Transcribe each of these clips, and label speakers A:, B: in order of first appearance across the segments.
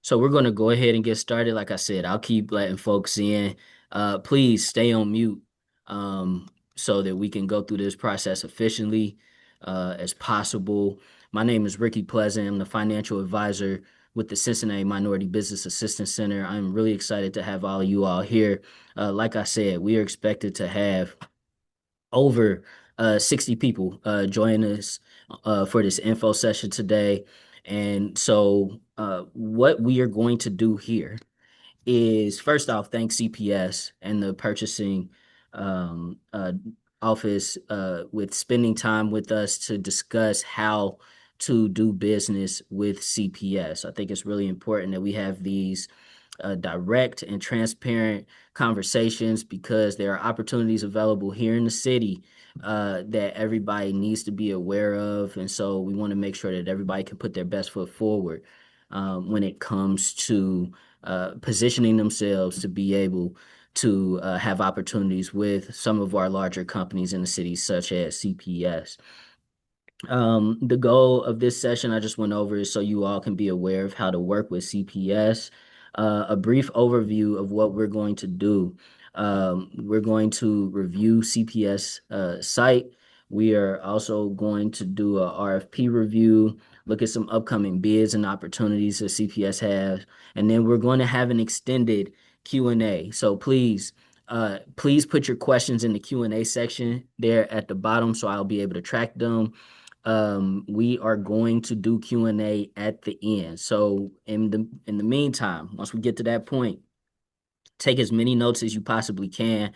A: So we're going to go ahead and get started. Like I said, I'll keep letting folks in. Please stay on mute so that we can go through this process efficiently as possible. My name is Ricky Pleasant. I'm the financial advisor with the Cincinnati Minority Business Assistance Center. I'm really excited to have all of you all here. Like I said, we are expected to have over 60 people join us for this info session today. And so, what we are going to do here is first off, thank CPS and the purchasing um, uh, office with spending time with us to discuss how to do business with CPS. I think it's really important that we have these direct and transparent conversations because there are opportunities available here in the city that everybody needs to be aware of. And so we want to make sure that everybody can put their best foot forward when it comes to positioning themselves to be able to have opportunities with some of our larger companies in the city, such as CPS. The goal of this session I just went over is so you all can be aware of how to work with CPS. A brief overview of what we're going to do. We're going to review CPS site. We are also going to do a RFP review, look at some upcoming bids and opportunities that CPS has, and then we're going to have an extended Q&A. So please put your questions in the Q&A section there at the bottom so I'll be able to track them. We are going to do Q&A at the end. So in the meantime, once we get to that point, take as many notes as you possibly can,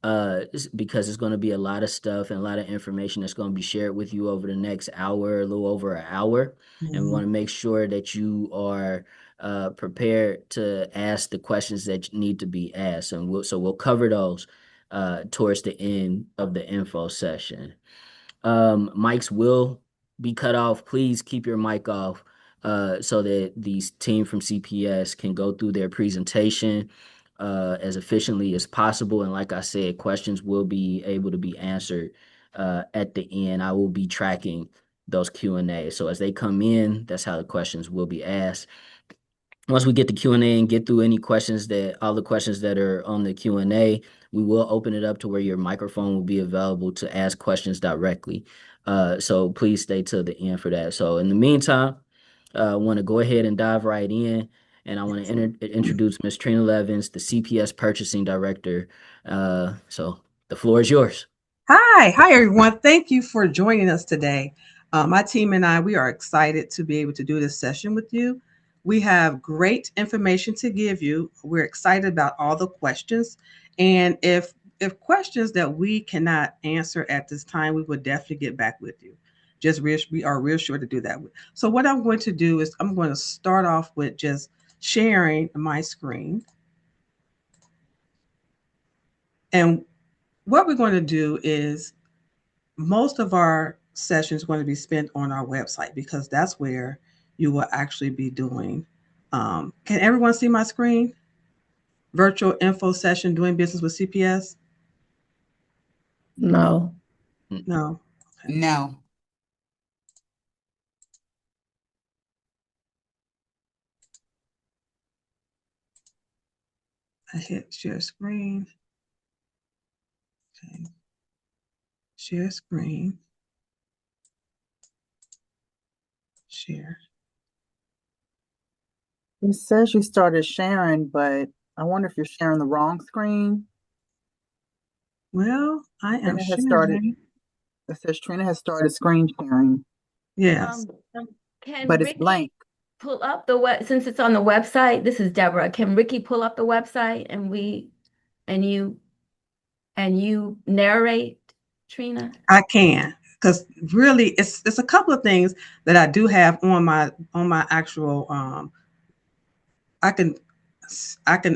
A: because it's going to be a lot of stuff and a lot of information that's going to be shared with you over the next hour, a little over an hour. And we want to make sure that you are prepared to ask the questions that need to be asked. And we'll cover those towards the end of the info session. Mics will be cut off. Please keep your mic off so that the team from CPS can go through their presentation as efficiently as possible. And like I said, questions will be able to be answered at the end. I will be tracking those Q&A. So as they come in, that's how the questions will be asked. Once we get the Q&A and get through all the questions that are on the Q&A, we will open it up to where your microphone will be available to ask questions directly. So please stay till the end for that. So in the meantime, I want to go ahead and dive right in, and I want to introduce Ms. Trina Levins, the CPS Purchasing Director. So the floor is yours.
B: Hi everyone. Thank you for joining us today. My team and I, we are excited to be able to do this session with you. We have great information to give you. We're excited about all the questions, and if questions that we cannot answer at this time, we will definitely get back with you. We are real sure to do that. So what I'm going to do is I'm going to start off with just sharing my screen, and what we're going to do is most of our sessions are going to be spent on our website because that's where you will actually be doing. Can everyone see my screen? Virtual info session doing business with CPS?
C: No.
B: No.
D: Okay. No.
B: I hit share screen. Okay. Share screen. Share.
C: It says you started sharing, but I wonder if you're sharing the wrong screen.
B: Well, I am
C: Trina has
B: sharing.
C: It says Trina has started screen sharing.
B: Yes.
C: But it's blank.
E: Pull up the web since it's on the website. This is Deborah. Can Ricky pull up the website and you narrate, Trina?
B: I can, because really it's a couple of things that I do have on my actual I can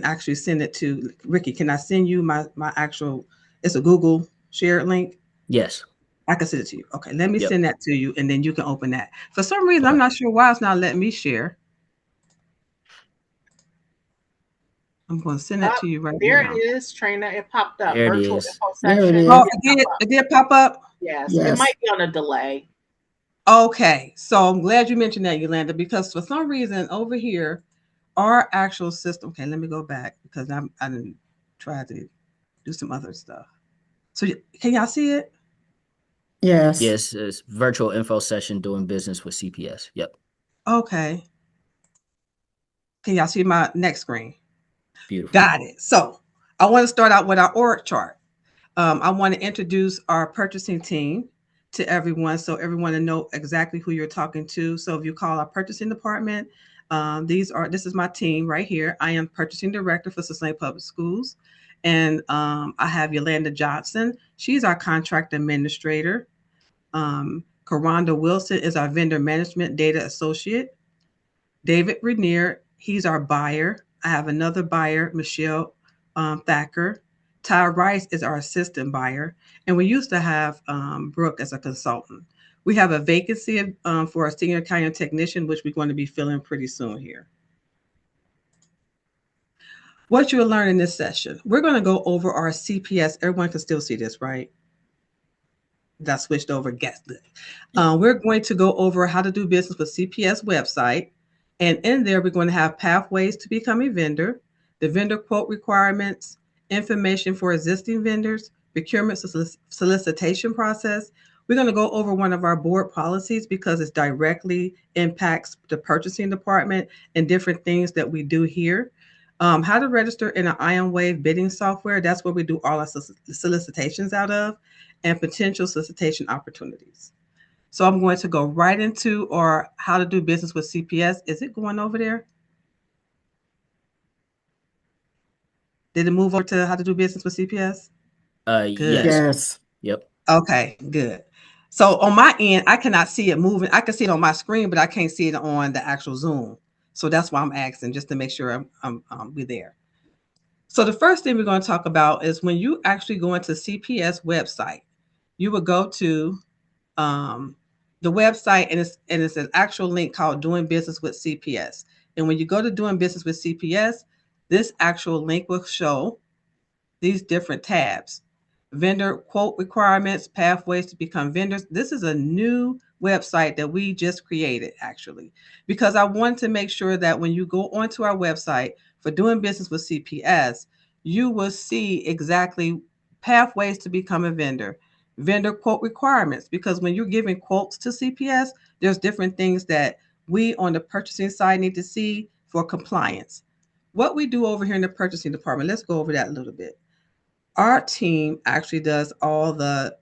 B: actually send it to Ricky. Can I send you my actual, it's a Google shared link?
A: Yes.
B: I can send it to you. Okay, let me
A: Yep.
B: send that to you and then you can open that. For some reason, I'm not sure why it's not letting me share. I'm going to send it to you right
D: there
B: now.
D: There it is, Trina. It popped up.
A: There it
D: Virtual
A: is.
D: info
C: There it
D: section.
C: is.
B: Oh, it did pop up?
D: Yes.
C: Yes.
D: It might be on a delay.
B: Okay, so I'm glad you mentioned that, Yolanda, because for some reason over here our actual system. Okay, let me go back because I didn't try to do some other stuff. So can y'all see it?
C: Yes.
A: Yes, it's virtual info session doing business with CPS. Yep.
B: Okay. Can y'all see my next screen?
A: Beautiful.
B: Got it. So I want to start out with our org chart. I want to introduce our purchasing team to everyone so everyone to know exactly who you're talking to. So if you call our purchasing department, this is my team right here. I am purchasing director for Cincinnati Public Schools. And I have Yolanda Johnson. She's our contract administrator. Karonda Wilson is our vendor management data associate. David Renier, he's our buyer. I have another buyer, Michelle Thacker. Ty Rice is our assistant buyer. And we used to have Brooke as a consultant. We have a vacancy for a senior accounting technician, which we're going to be filling pretty soon here. What you'll learn in this session, we're going to go over our CPS. Everyone can still see this, right? That switched over. Guess it. We're going to go over how to do business with CPS website. And in there, we're going to have pathways to become a vendor, the vendor quote requirements, information for existing vendors, procurement solicitation process. We're going to go over one of our board policies because it directly impacts the purchasing department and different things that we do here. How to register in an IronWave bidding software. That's where we do all our solicitations out of, and potential solicitation opportunities. So I'm going to go right into or how to do business with CPS. Is it going over there? Did it move over to how to do business with CPS? Good.
A: Yes.
C: Yes.
A: Yep.
B: Okay, good. So on my end, I cannot see it moving. I can see it on my screen, but I can't see it on the actual Zoom. So that's why I'm asking, just to make sure we're there. So the first thing we're going to talk about is when you actually go into CPS website, you will go to um, the website, and it's an actual link called Doing Business with CPS. And when you go to Doing Business with CPS, this actual link will show these different tabs: vendor quote requirements, pathways to become vendors. This is a new website that we just created, actually, because I want to make sure that when you go onto our website for Doing Business with CPS, you will see exactly pathways to become a vendor, vendor quote requirements, because when you're giving quotes to CPS, there's different things that we on the purchasing side need to see for compliance. What we do over here in the purchasing department, let's go over that a little bit. Our team actually does all the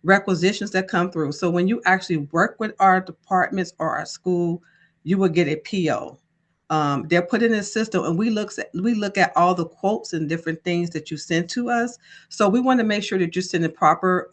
B: requisitions that come through. So when you actually work with our departments or our school, you will get a PO. They're put in a system, and we look at all the quotes and different things that you send to us. So we want to make sure that you're sending proper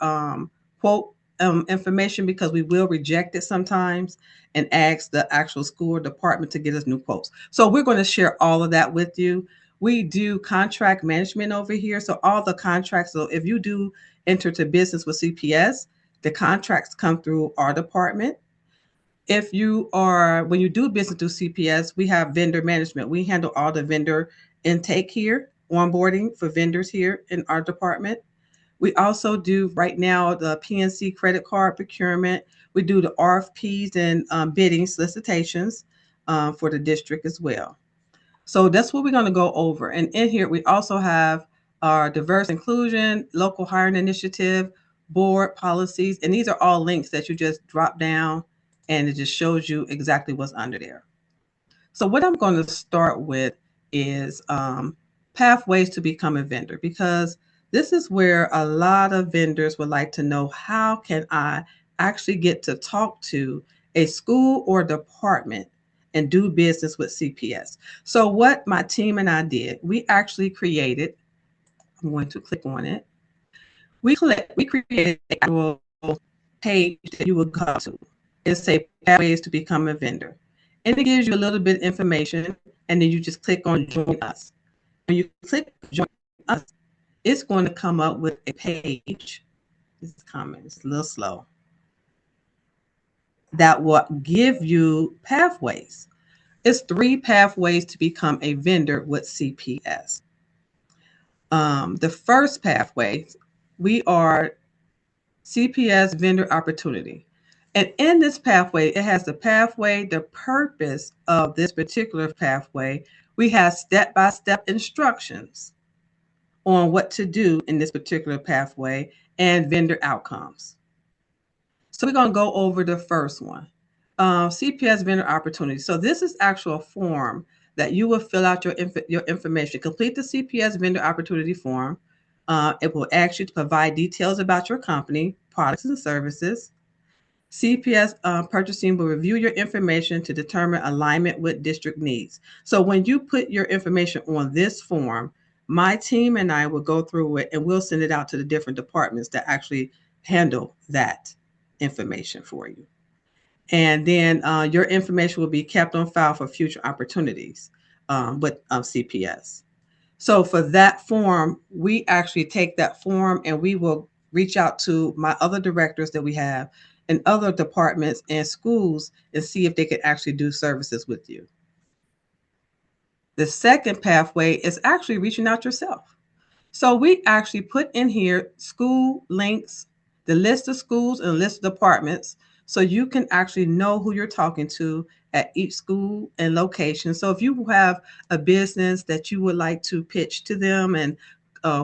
B: quote information, because we will reject it sometimes and ask the actual school or department to get us new quotes. So we're going to share all of that with you. We do contract management over here. So all the contracts, so if you do enter to business with CPS, the contracts come through our department. When you do business through CPS, we have vendor management. We handle all the vendor intake here, onboarding for vendors here in our department. We also do right now the PNC credit card procurement. We do the RFPs and bidding solicitations for the district as well. So that's what we're going to go over. And in here, we also have our diverse inclusion, local hiring initiative, board policies. And these are all links that you just drop down, and it just shows you exactly what's under there. So what I'm going to start with is pathways to become a vendor, because this is where a lot of vendors would like to know, how can I actually get to talk to a school or department and do business with CPS? So what my team and I did, we actually created, I'm going to click on it. We created a actual page that you will go to. It's say pathways to become a vendor. And it gives you a little bit of information, and then you just click on join us. When you click join us, it's going to come up with a page. This comment is a little slow. That will give you pathways. It's 3 pathways to become a vendor with CPS. The first pathway, we are CPS vendor opportunity. And in this pathway, it has the pathway, the purpose of this particular pathway. We have step-by-step instructions on what to do in this particular pathway and vendor outcomes. So we're going to go over the first one, CPS vendor opportunity. So this is actual form that you will fill out your information. Complete the CPS vendor opportunity form. It will ask you to provide details about your company, products, and services. CPS purchasing will review your information to determine alignment with district needs. So when you put your information on this form, my team and I will go through it and we'll send it out to the different departments that actually handle that information for you. And then your information will be kept on file for future opportunities with CPS. So for that form, we actually take that form and we will reach out to my other directors that we have in other departments and schools and see if they could actually do services with you. The second pathway is actually reaching out yourself. So we actually put in here school links, the list of schools and list of departments, so you can actually know who you're talking to at each school and location. So if you have a business that you would like to pitch to them and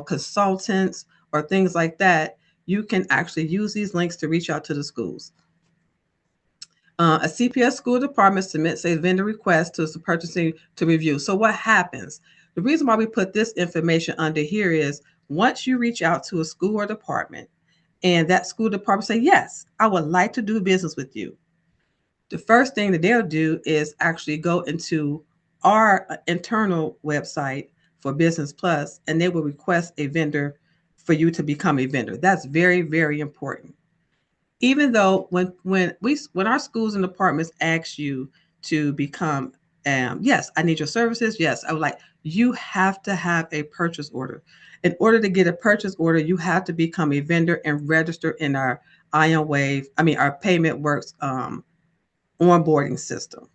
B: consultants or things like that, you can actually use these links to reach out to the schools. A CPS school department submits a vendor request to the purchasing to review. So what happens? The reason why we put this information under here is once you reach out to a school or department and that school department say, yes, I would like to do business with you. The first thing that they'll do is actually go into our internal website for Business Plus, and they will request a vendor for you to become a vendor. That's very, very important. Even though when our schools and departments ask you to become, yes, I need your services. Yes, I would like. You have to have a purchase order. In order to get a purchase order, you have to become a vendor and register in our our Payment Works onboarding system.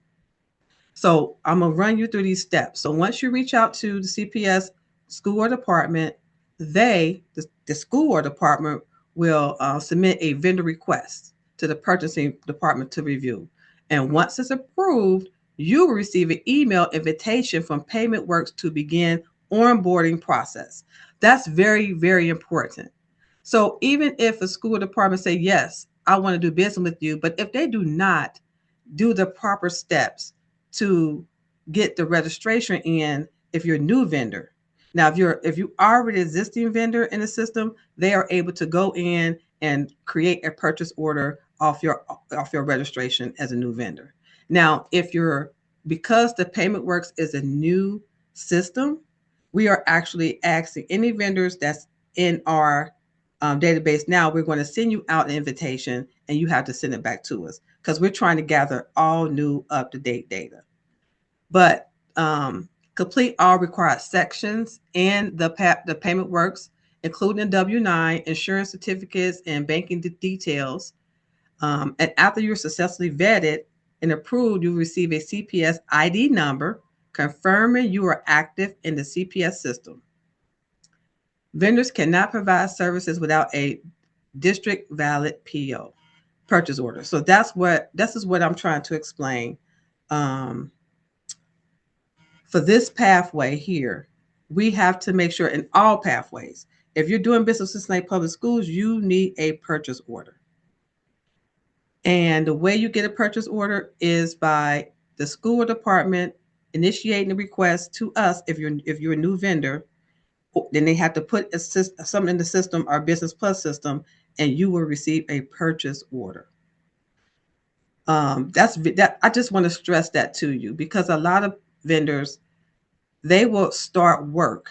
B: So I'm gonna run you through these steps. So once you reach out to the CPS school or department, the school or department will submit a vendor request to the purchasing department to review. And once it's approved, you will receive an email invitation from Payment Works to begin onboarding process. That's very, very important. So even if a school department say, yes, I want to do business with you, but if they do not do the proper steps to get the registration in, if you're a new vendor. Now, if you already existing vendor in the system, they are able to go in and create a purchase order off your registration as a new vendor. Now, because the Payment Works is a new system, we are actually asking any vendors that's in our database now, we're going to send you out an invitation and you have to send it back to us because we're trying to gather all new up-to-date data. But complete all required sections in the Payment Works, including W-9, insurance certificates, and banking details. And after you're successfully vetted and approved, you'll receive a CPS ID number confirming you are active in the CPS system. Vendors cannot provide services without a district valid PO, purchase order. So this is what I'm trying to explain. For this pathway here, we have to make sure in all pathways, if you're doing business with Cincinnati Public Schools, you need a purchase order. And the way you get a purchase order is by the school or department initiating the request to us. If you're a new vendor, then they have to put something in the system, our Business Plus system, and you will receive a purchase order. I just want to stress that to you because a lot of vendors, they will start work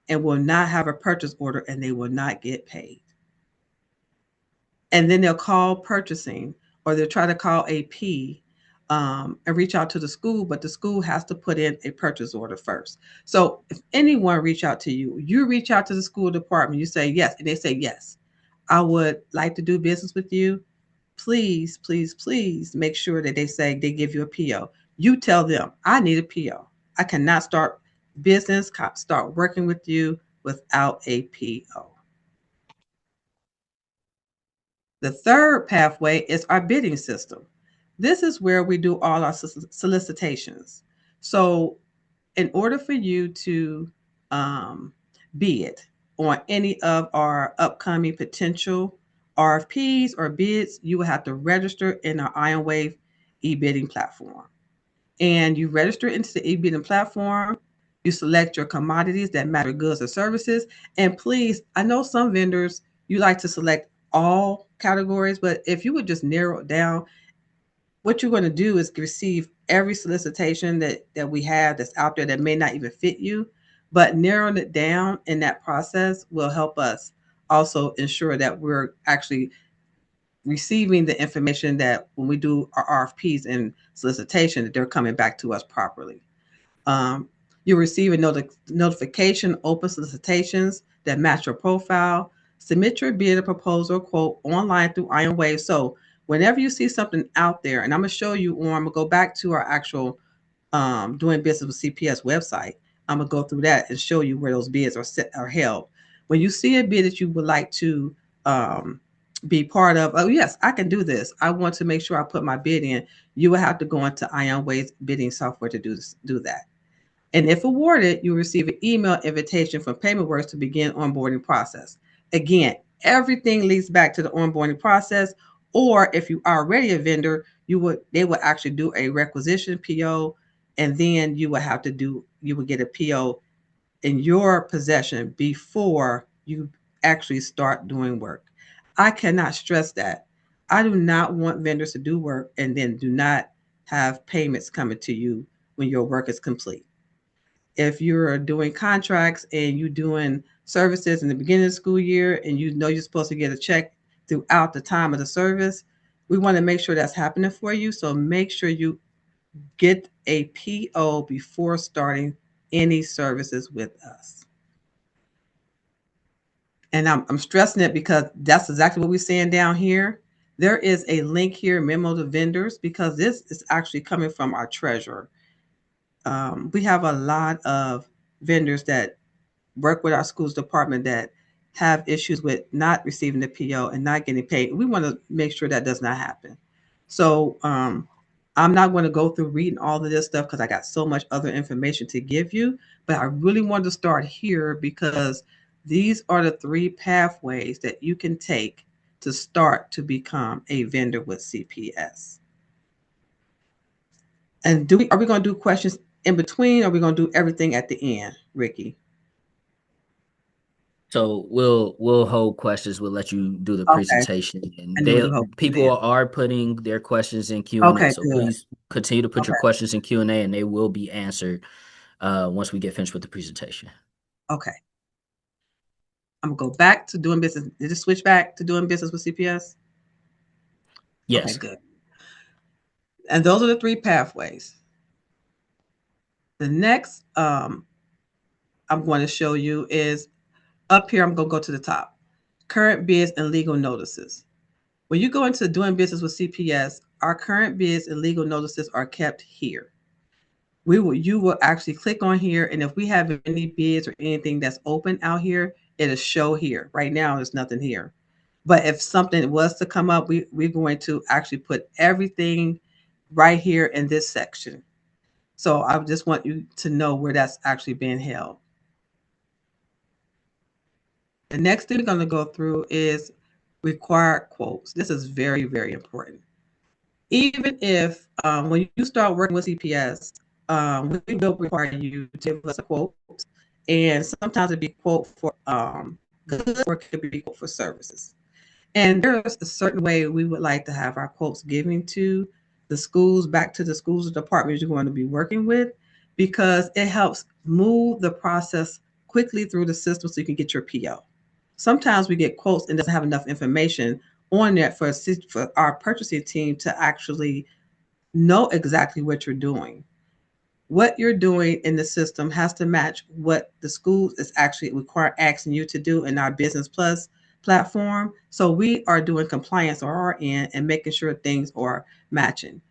B: and will not have a purchase order and they will not get paid. And then they'll call purchasing or they'll try to call AP and reach out to the school, but the school has to put in a purchase order first. So if anyone reach out to you, you reach out to the school department, you say yes, and they say yes, I would like to do business with you. Please, please, please make sure that they give you a PO. You tell them, I need a PO. I cannot start working with you without a PO. The third pathway is our bidding system. This is where we do all our solicitations. So, in order for you to bid on any of our upcoming potential RFPs or bids, you will have to register in our IronWave e-bidding platform. And you register into the e-bidding platform. You select your commodities that matter, goods or services. And please, I know some vendors, you like to select all categories, but if you would just narrow it down, what you're going to do is receive every solicitation that we have that's out there that may not even fit you, but narrowing it down in that process will help us also ensure that we're actually receiving the information that when we do our RFPs and solicitation, that they're coming back to us properly. You receive a notification, open solicitations that match your profile. Submit your bid or proposal quote online through IronWave. So whenever you see something out there, and I'm going to show you, or I'm going to go back to our actual doing business with CPS website. I'm going to go through that and show you where those bids are held. When you see a bid that you would like to be part of, oh, yes, I can do this. I want to make sure I put my bid in. You will have to go into IronWave's bidding software to do that. And if awarded, you'll receive an email invitation from PaymentWorks to begin onboarding process. Again, everything leads back to the onboarding process. Or if you are already a vendor, they would actually do a requisition PO, and then you would get a PO in your possession before you actually start doing work. I cannot stress that. I do not want vendors to do work and then do not have payments coming to you when your work is complete. If you're doing contracts and you're doing services in the beginning of the school year and you know you're supposed to get a check throughout the time of the service, we want to make sure that's happening for you. So make sure you get a PO before starting any services with us. And I'm stressing it because that's exactly what we're saying down here. There is a link here, memo to vendors, because this is actually coming from our treasurer. We have a lot of vendors that work with our schools department that have issues with not receiving the PO and not getting paid. We want to make sure that does not happen. So I'm not going to go through reading all of this stuff because I got so much other information to give you, but I really wanted to start here because these are the three pathways that you can take to start to become a vendor with CPS. And are we going to do questions in between, or are we going to do everything at the end, Ricky?
A: So we'll hold questions. We'll let you do the
B: Okay.
A: presentation, and
B: And then we'll do
A: people are putting their questions in Q&A.
B: Okay,
A: So
B: good.
A: please continue to put your questions in Q&A, and they will be answered once we get finished with the presentation.
B: Okay. I'm gonna go back to doing business. Did it switch back to doing business with CPS?
A: Yes.
B: Okay, good. And those are the three pathways. The next I'm going to show you is up here. I'm going to go to the top. Current bids and legal notices. When you go into doing business with CPS, our current bids and legal notices are kept here. You will actually click on here, and if we have any bids or anything that's open out here, it'll show here. Right now, there's nothing here. But if something was to come up, we're going to actually put everything right here in this section. So I just want you to know where that's actually being held. The next thing we're going to go through is required quotes. This is very, very important. Even if when you start working with CPS, we will require you to give us a quote, and sometimes it'd be a quote for goods or it could be a quote for services. And there's a certain way we would like to have our quotes given to the schools, back to the schools or departments you're going to be working with, because it helps move the process quickly through the system so you can get your PO. Sometimes we get quotes and doesn't have enough information on that for our purchasing team to actually know exactly what you're doing. What you're doing in the system has to match what the school is actually asking you to do in our Business Plus platform. So we are doing compliance on our end and making sure things are matching.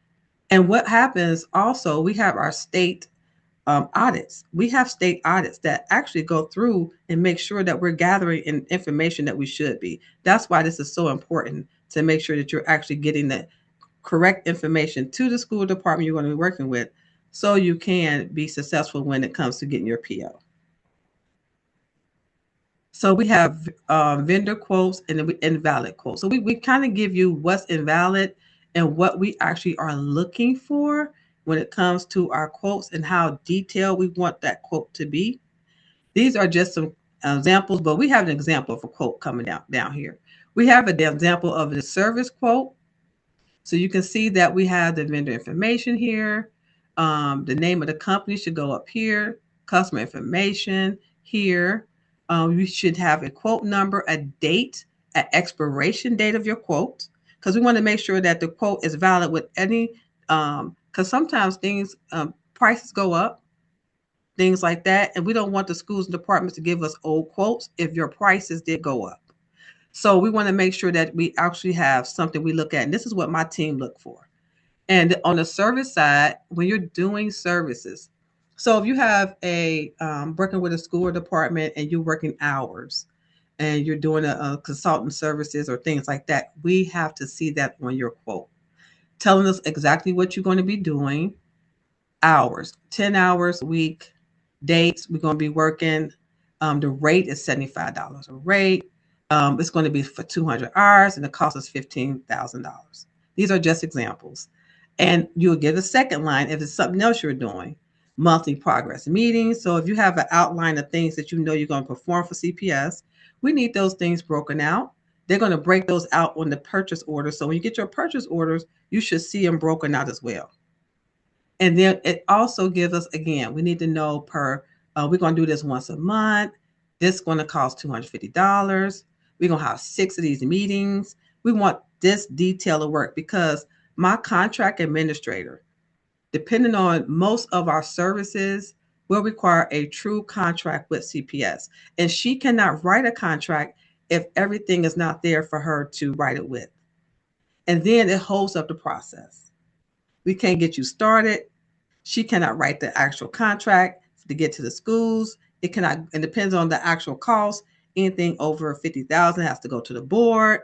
B: And what happens also, we have our state audits. We have state audits that actually go through and make sure that we're gathering information that we should be. That's why this is so important to make sure that you're actually getting the correct information to the school department you're going to be working with, so you can be successful when it comes to getting your PO. So we have vendor quotes and invalid quotes. So we kind of give you what's invalid and what we actually are looking for when it comes to our quotes and how detailed we want that quote to be. These are just some examples, but we have an example of a quote coming down here. We have an example of the service quote. So you can see that we have the vendor information here. The name of the company should go up here. Customer information here. You should have a quote number, a date, an expiration date of your quote, because we want to make sure that the quote is valid with any, because sometimes things, prices go up, things like that. And we don't want the schools and departments to give us old quotes if your prices did go up. So we want to make sure that we actually have something we look at. And this is what my team look for. And on the service side, when you're doing services, so if you have a working with a school or department and you're working hours and you're doing a consultant services or things like that, we have to see that on your quote, telling us exactly what you're going to be doing, hours, 10 hours a week, dates we're going to be working. The rate is $75 a rate. It's going to be for 200 hours and the cost is $15,000. These are just examples. And you'll get a second line if it's something else you're doing. Monthly progress meetings. So if you have an outline of things that you know you're going to perform for CPS, we need those things broken out. They're going to break those out on the purchase order. So when you get your purchase orders, you should see them broken out as well. And then it also gives us, again, we need to know we're going to do this once a month. This is going to cost $250. We're going to have 6 of these meetings. We want this detail of work because my contract administrator, depending on most of our services, will require a true contract with CPS. And she cannot write a contract if everything is not there for her to write it with. And then it holds up the process. We can't get you started. She cannot write the actual contract to get to the schools. It cannot, it depends on the actual cost. Anything over 50,000 has to go to the board.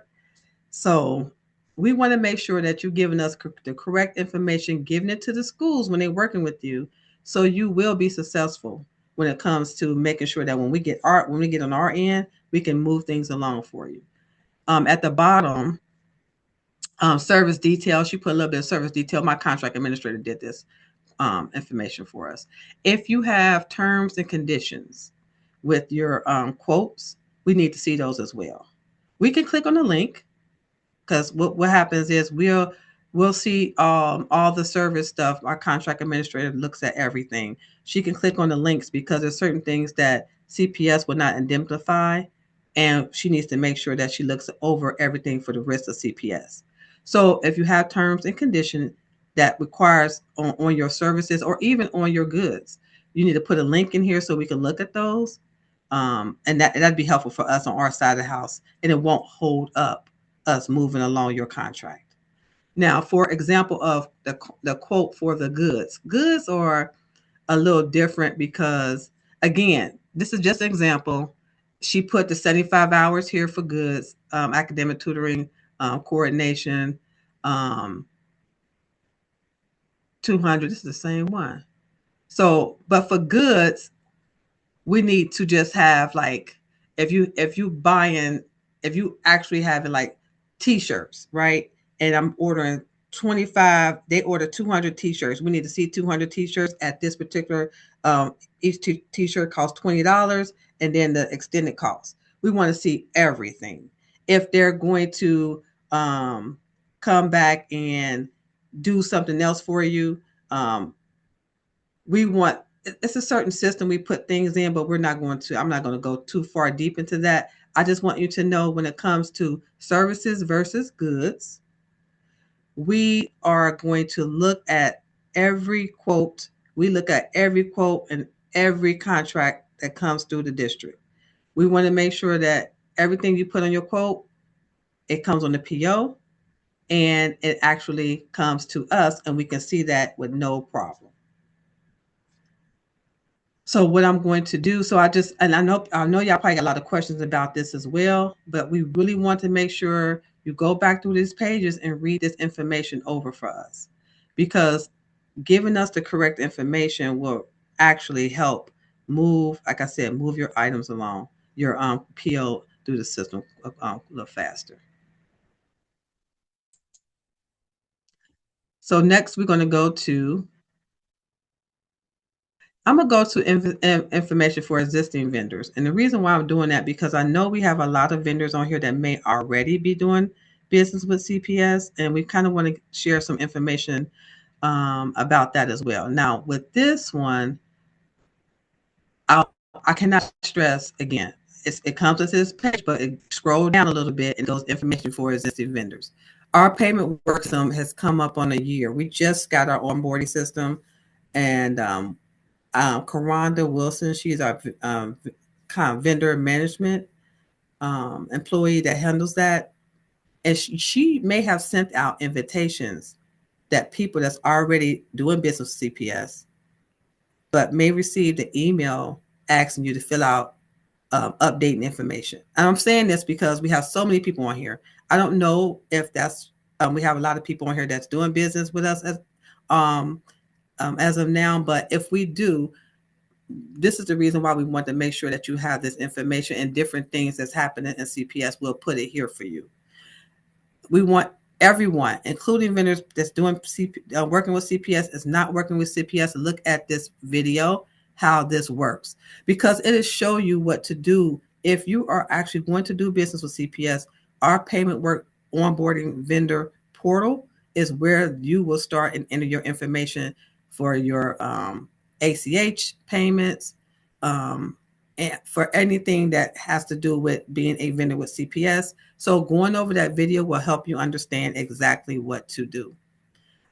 B: So we want to make sure that you're giving us the correct information, giving it to the schools when they're working with you, so you will be successful when it comes to making sure that when we get on our end, we can move things along for you. At the bottom, service details. She put a little bit of service detail. My contract administrator did this information for us. If you have terms and conditions with your quotes, we need to see those as well. We can click on the link because what happens is we'll see all the service stuff. Our contract administrator looks at everything. She can click on the links because there's certain things that CPS will not indemnify, and she needs to make sure that she looks over everything for the rest of CPS. So if you have terms and conditions that requires on your services or even on your goods, you need to put a link in here so we can look at those. And that'd be helpful for us on our side of the house, and it won't hold up us moving along your contract. Now, for example of the quote for the goods are a little different because, again, this is just an example. She put the 75 hours here for goods, academic tutoring, coordination, 200. This is the same one. So, but for goods, we need to just have like, if you actually having like t-shirts, right? And I'm ordering 25, they order 200 t-shirts. We need to see 200 t-shirts at this particular, each t-shirt costs $20, and then the extended cost. We want to see everything. If they're going to come back and do something else for you, it's a certain system we put things in, but I'm not going to go too far deep into that. I just want you to know when it comes to services versus goods, we are going to look at every quote. We look at every quote and every contract that comes through the district. We want to make sure that everything you put on your quote, it comes on the PO and it actually comes to us and we can see that with no problem. So what I'm going to do, I know y'all probably got a lot of questions about this as well, but we really want to make sure you go back through these pages and read this information over for us, because giving us the correct information will actually help move, like I said, move your items along, your PO through the system a little faster. So next we're going to go to, I'm going to go to information for existing vendors. And the reason why I'm doing that, because I know we have a lot of vendors on here that may already be doing business with CPS, and we kind of want to share some information about that as well. Now, with this one, I cannot stress again, it comes with this page, but it scroll down a little bit and goes information for existing vendors. Our payment work system has come up on a year. We just got our onboarding system, and Karonda Wilson, she's our kind of vendor management employee that handles that. And she may have sent out invitations that people that's already doing business with CPS, but may receive the email asking you to fill out updating information. And I'm saying this because we have so many people on here. I don't know if that's, we have a lot of people on here that's doing business with us as of now, but if we do, this is the reason why we want to make sure that you have this information and different things that's happening in CPS. We'll put it here for you. We want everyone, including vendors that's doing working with CPS, is not working with CPS, to look at this video, how this works, because it will show you what to do if you are actually going to do business with CPS. Our payment work onboarding vendor portal is where you will start and enter your information for your ACH payments, and for anything that has to do with being a vendor with CPS. So going over that video will help you understand exactly what to do.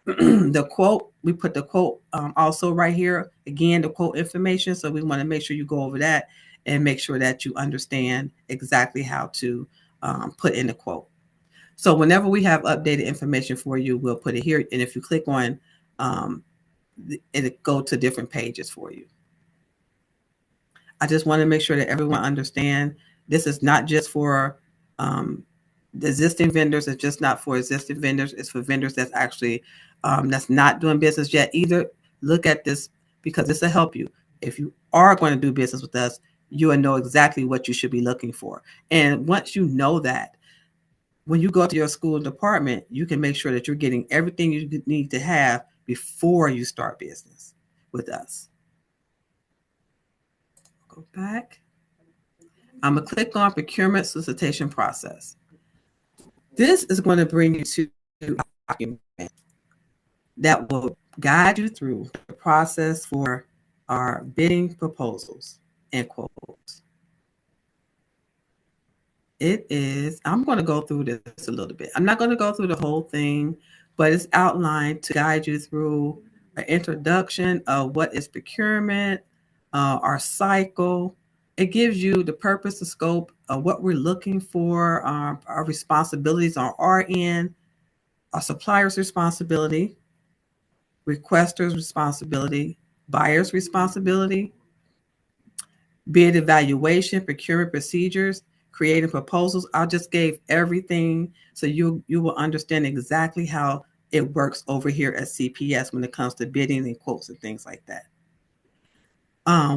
B: The quote, we put the quote also right here. Again, the quote information. So we want to make sure you go over that and make sure that you understand exactly how to put in the quote. So whenever we have updated information for you, we'll put it here. And if you click on, it'll go to different pages for you. I just want to make sure that everyone understand this is not just for the existing vendors. It's just not for existing vendors. It's for vendors that's actually that's not doing business yet. Either look at this, because this will help you. If you are going to do business with us, you will know exactly what you should be looking for. And once you know that, when you go to your school department, you can make sure that you're getting everything you need to have before you start business with us. Go back. I'm going to click on procurement solicitation process. This is going to bring you to a document that will guide you through the process for our bidding proposals and quotes. It is, I'm going to go through this a little bit. I'm not going to go through the whole thing, but it's outlined to guide you through an introduction of what is procurement, our cycle. It gives you the purpose, the scope of what we're looking for, our responsibilities on our end, our supplier's responsibility, requester's responsibility, buyer's responsibility, bid evaluation, procurement procedures, creating proposals. I just gave everything so you will understand exactly how it works over here at CPS when it comes to bidding and quotes and things like that.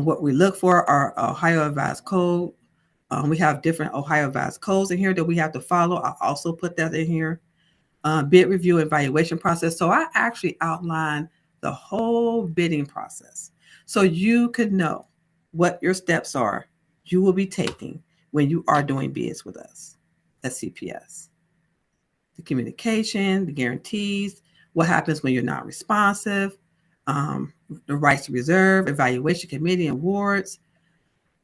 B: What we look for are Ohio Advised Code. We have different Ohio Advised codes in here that we have to follow. I also put that in here. Bid review and evaluation process. So I actually outlined the whole bidding process so you could know what your steps are you will be taking when you are doing bids with us at CPS. The communication, the guarantees, what happens when you're not responsive, the rights to reserve, evaluation committee, awards.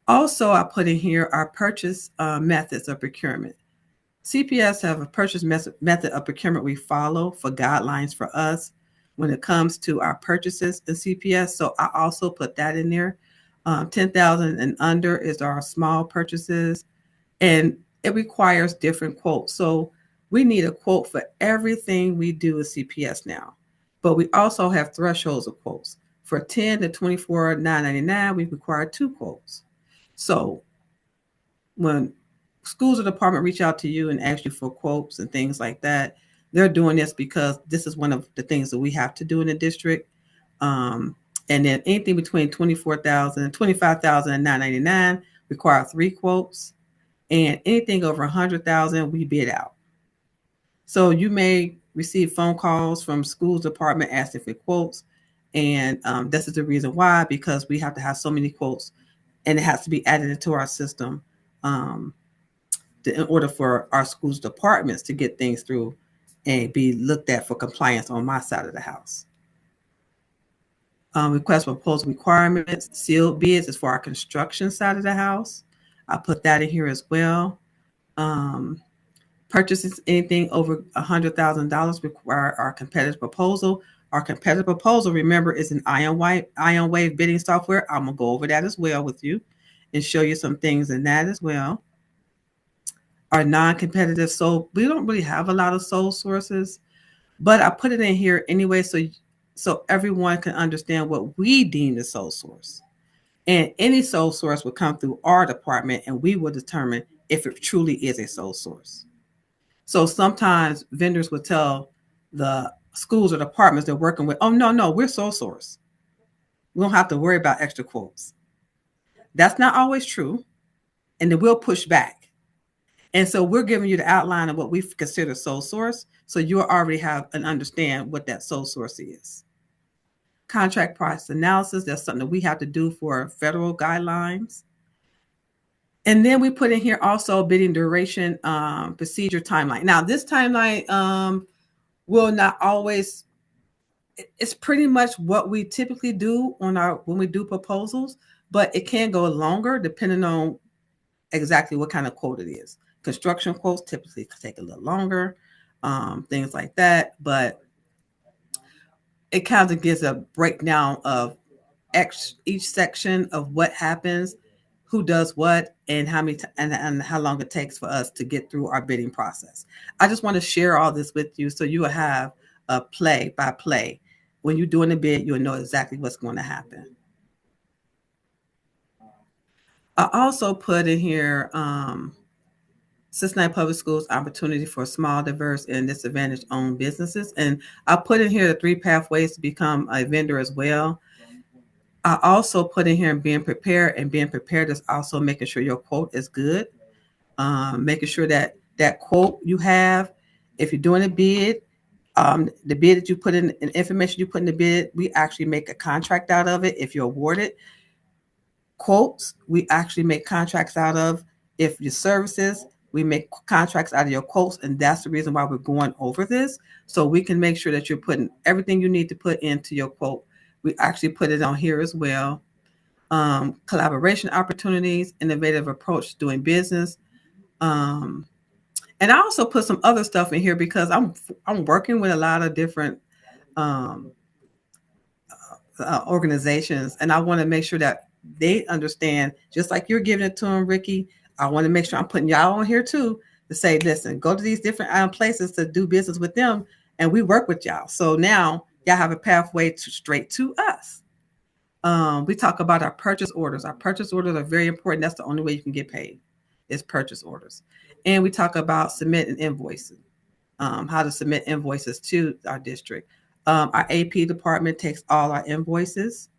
B: Also, I put in here our purchase methods of procurement. CPS have a purchase method of procurement we follow for guidelines for us when it comes to our purchases in CPS. So I also put that in there. 10,000 and under is our small purchases, and it requires different quotes. So we need a quote for everything we do at CPS now, but we also have thresholds of quotes. For 10 to 24,999, we require 2 quotes. So when schools or department reach out to you and ask you for quotes and things like that, they're doing this because this is one of the things that we have to do in the district. And then anything between 24,000, 25,000, and 999 require 3 quotes. And anything over 100,000, we bid out. So you may receive phone calls from schools department asking for quotes. And this is the reason why, because we have to have so many quotes and it has to be added into our system in order for our schools departments to get things through and be looked at for compliance on my side of the house. Request for proposal requirements, sealed bids is for our construction side of the house. I put that in here as well. Purchases anything over $100,000 require our competitive proposal. Our competitive proposal, remember, is an Ion Wave bidding software. I'm gonna go over that as well with you and show you some things in that as well. Our non-competitive, so we don't really have a lot of sole sources, but I put it in here anyway so everyone can understand what we deem the sole source. And any sole source will come through our department and we will determine if it truly is a sole source. So sometimes vendors will tell the schools or departments they're working with, oh, no, we're sole source. We don't have to worry about extra quotes. That's not always true. And then we'll push back. And so we're giving you the outline of what we consider sole source. So you already have and understand what that sole source is. Contract price analysis, that's something that we have to do for federal guidelines. And then we put in here also bidding duration, procedure timeline. Now this timeline will not always, it's pretty much what we typically do when we do proposals, but it can go longer depending on exactly what kind of quote it is. Construction quotes typically take a little longer, things like that, but it kind of gives a breakdown of each section of what happens, who does what, and how many and how long it takes for us to get through our bidding process. I just want to share all this with you so you will have a play by play. When you're doing a bid, you'll know exactly what's going to happen. I also put in here Cincinnati Public Schools opportunity for small, diverse, and disadvantaged-owned businesses. And I put in here the 3 pathways to become a vendor as well. I also put in here being prepared, and being prepared is also making sure your quote is good, making sure that that quote you have, if you're doing a bid, the bid that you put in, and information you put in the bid, we actually make a contract out of it. If you're awarded quotes, we actually make contracts out of. If your services, we make contracts out of your quotes, and that's the reason why we're going over this, so we can make sure that you're putting everything you need to put into your quote. We actually put it on here as well. Collaboration opportunities, innovative approach to doing business. And I also put some other stuff in here because I'm working with a lot of different organizations, and I want to make sure that they understand, just like you're giving it to them, Ricky. I want to make sure I'm putting y'all on here too to say, listen, go to these different places to do business with them, and we work with y'all. So now y'all have a pathway straight to us. We talk about our purchase orders. Our purchase orders are very important. That's the only way you can get paid is purchase orders. And we talk about submitting invoices, how to submit invoices to our district. Our AP department takes all our invoices,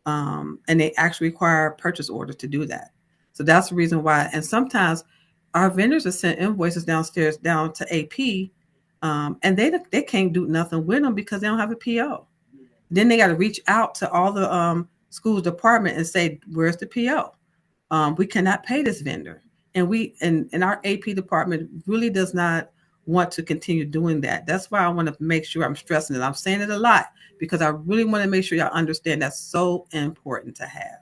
B: and they actually require a purchase order to do that. So that's the reason why. And sometimes our vendors are sent invoices downstairs down to AP, and they can't do nothing with them because they don't have a PO. Then they got to reach out to all the schools department and say, where's the PO? We cannot pay this vendor. And our AP department really does not want to continue doing that. That's why I want to make sure I'm stressing it. I'm saying it a lot because I really want to make sure y'all understand that's so important to have.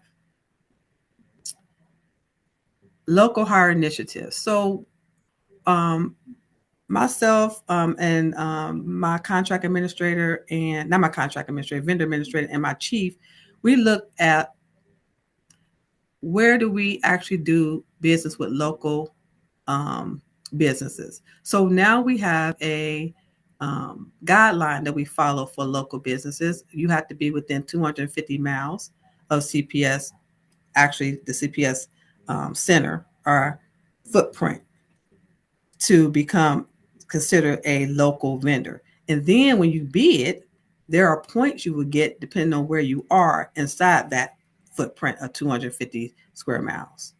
B: Local hire initiatives. So myself and my contract administrator, and not my contract administrator, vendor administrator, and my chief, we look at where do we actually do business with local businesses. So now we have a guideline that we follow for local businesses. You have to be within 250 miles of CPS, actually the CPS center, or footprint to become considered a local vendor. And then when you bid, there are points you will get depending on where you are inside that footprint of 250 square miles.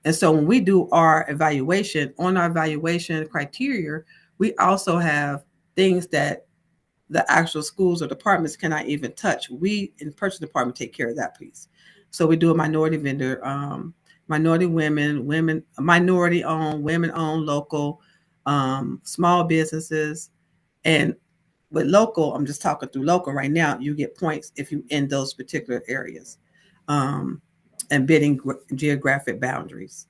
B: And so when we do our evaluation, on our evaluation criteria, we also have things that the actual schools or departments cannot even touch. We in the purchase department take care of that piece. So we do a minority vendor, minority women, minority owned, women owned, local, small businesses, and with local, I'm just talking through local right now. You get points if you in those particular areas, um, and bidding geographic boundaries.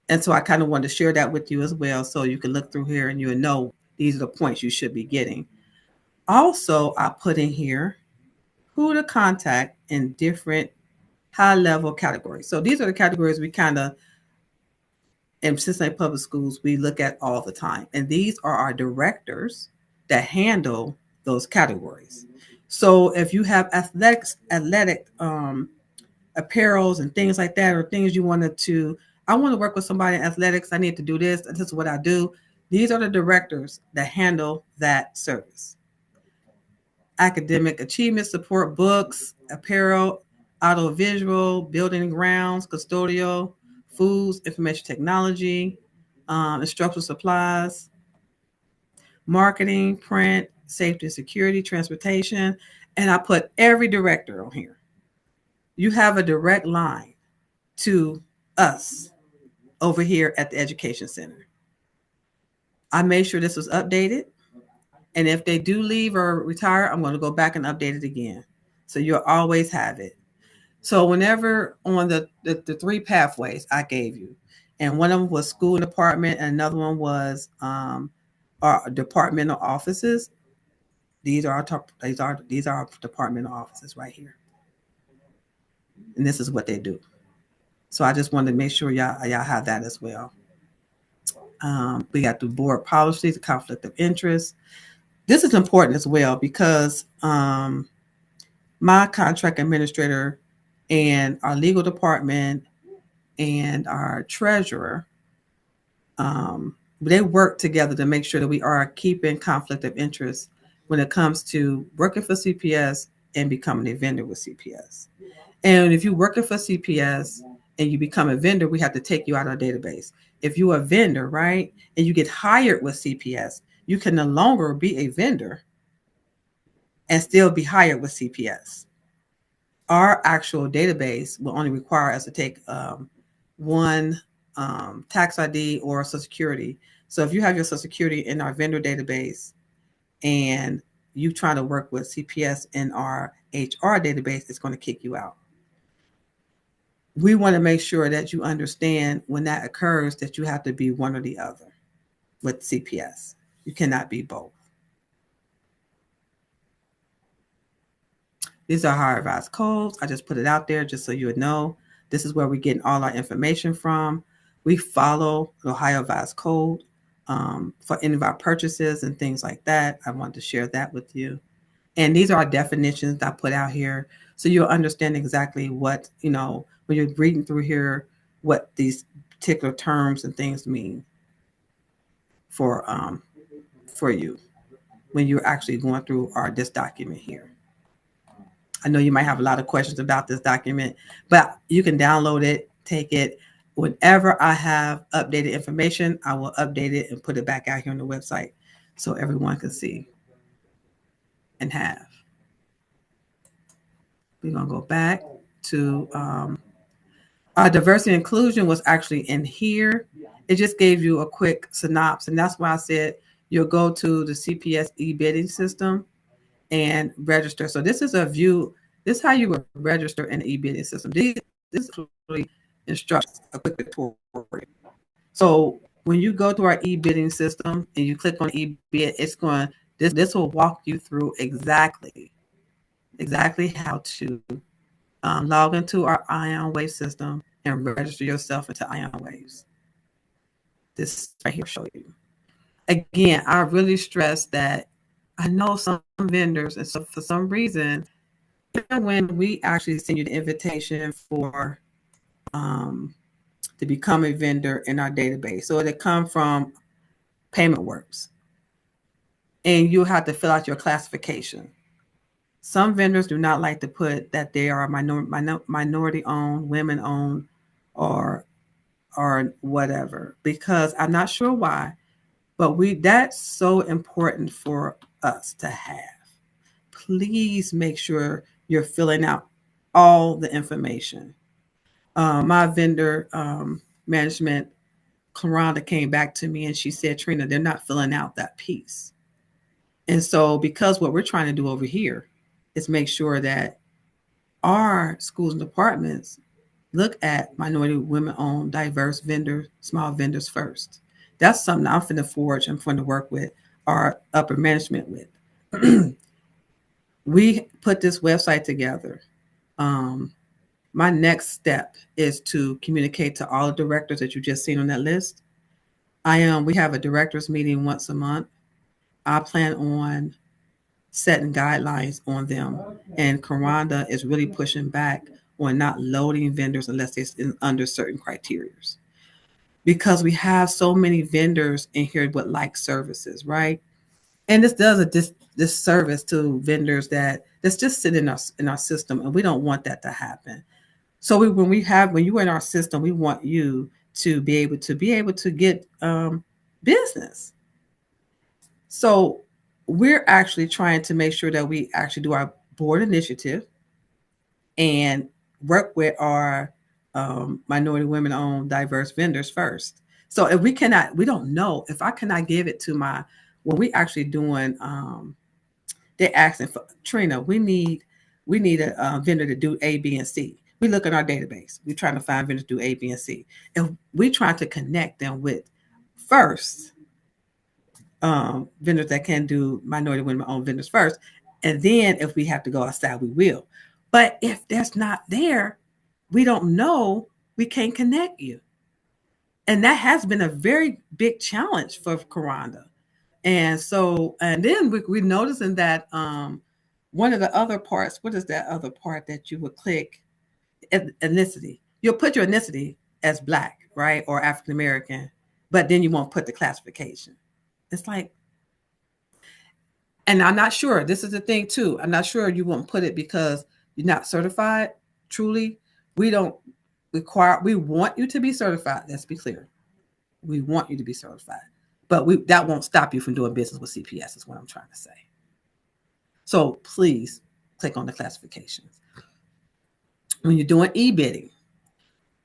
B: And so I kind of wanted to share that with you as well, so you can look through here and you'll know these are the points you should be getting. Also, I put in here who to contact in different high level categories. So these are the categories we kind of, in Cincinnati Public Schools, we look at all the time. And these are our directors that handle those categories. So if you have athletic apparels and things like that, or things you wanted to, I want to work with somebody in athletics, I need to do this, this is what I do. These are the directors that handle that service. Academic achievement support, books, apparel, audiovisual, building and grounds, custodial, foods, information technology, instructional supplies, marketing, print, safety and security, transportation. And I put every director on here. You have a direct line to us over here at the Education Center. I made sure this was updated. And if they do leave or retire, I'm going to go back and update it again. So you'll always have it. So whenever on the three pathways I gave you, and one of them was school and department, and another one was our departmental offices. These are our top, these are our departmental offices right here. And this is what they do. So I just wanted to make sure y'all have that as well. We got the board policies, the conflict of interest. This is important as well because my contract administrator and our legal department and our treasurer, they work together to make sure that we are keeping conflict of interest when it comes to working for CPS and becoming a vendor with CPS. And if you're working for CPS and you become a vendor, we have to take you out of our database. If you're a vendor, right, and you get hired with CPS, you can no longer be a vendor and still be hired with CPS. Our actual database will only require us to take one tax ID or Social Security. So if you have your Social Security in our vendor database and you try to work with CPS in our HR database, it's going to kick you out. We want to make sure that you understand when that occurs that you have to be one or the other with CPS. You cannot be both. These are higher revised codes. I just put it out there just so you would know. This is where we're getting all our information from. We follow the Ohio Revised Code for any of our purchases and things like that. I wanted to share that with you. And these are our definitions that I put out here. So you'll understand exactly what, when you're reading through here, what these particular terms and things mean for you when you're actually going through this document here. I know you might have a lot of questions about this document, but you can download it, take it. Whenever I have updated information, I will update it and put it back out here on the website so everyone can see and have. We're going to go back to our diversity and inclusion was actually in here. It just gave you a quick synopsis, and that's why I said you'll go to the CPS e-bidding system and register. So this is a view. This is how you would register in the e-bidding system. This really instructs a quick tutorial. So when you go to our e-bidding system and you click on e-bid, it's going. This will walk you through exactly how to log into our Ion Wave system and register yourself into Ion Waves. This right here show you. Again, I really stress that I know some vendors, and so for some reason, even when we actually send you the invitation for to become a vendor in our database. So it'll come from PaymentWorks, and you'll have to fill out your classification. Some vendors do not like to put that they are minority owned, women owned, or whatever, because I'm not sure why, but that's so important for us to have. Please make sure you're filling out all the information. My vendor management, Claranda, came back to me and she said, Trina, they're not filling out that piece. And so, because what we're trying to do over here is make sure that our schools and departments look at minority, women-owned, diverse vendors, small vendors first. That's something I'm finna forge and finna work with our upper management with. We put this website together. My next step is to communicate to all the directors that you just seen on that list. We have a directors meeting once a month. I plan on setting guidelines on them, and Karanda is really pushing back on not loading vendors unless it's under certain criteria, because we have so many vendors in here with like services, right? And this does a disservice to vendors that's just sitting in our system, and we don't want that to happen. So when you're in our system, we want you to be able to get business. So we're actually trying to make sure that we actually do our board initiative and work with our minority, women-owned, diverse vendors first. So if we don't know if I cannot give it to when we actually doing, they're asking for, Trina, we need a vendor to do A, B, and C. We look at our database. We're trying to find vendors to do A, B, and C. And we try to connect them with first vendors that can do minority, women-owned vendors first. And then if we have to go outside, we will. But if that's not there, we don't know, we can't connect you. And that has been a very big challenge for Karanda. And then we're noticing that one of the other parts, what is that other part that you would click? Ethnicity. You'll put your ethnicity as Black, right? Or African American, but then you won't put the classification. It's like, and I'm not sure, this is the thing too, I'm not sure you won't put it because you're not certified. Truly, we don't we want you to be certified. Let's be clear. We want you to be certified. But that won't stop you from doing business with CPS is what I'm trying to say. So please click on the classifications. When you're doing e-bidding,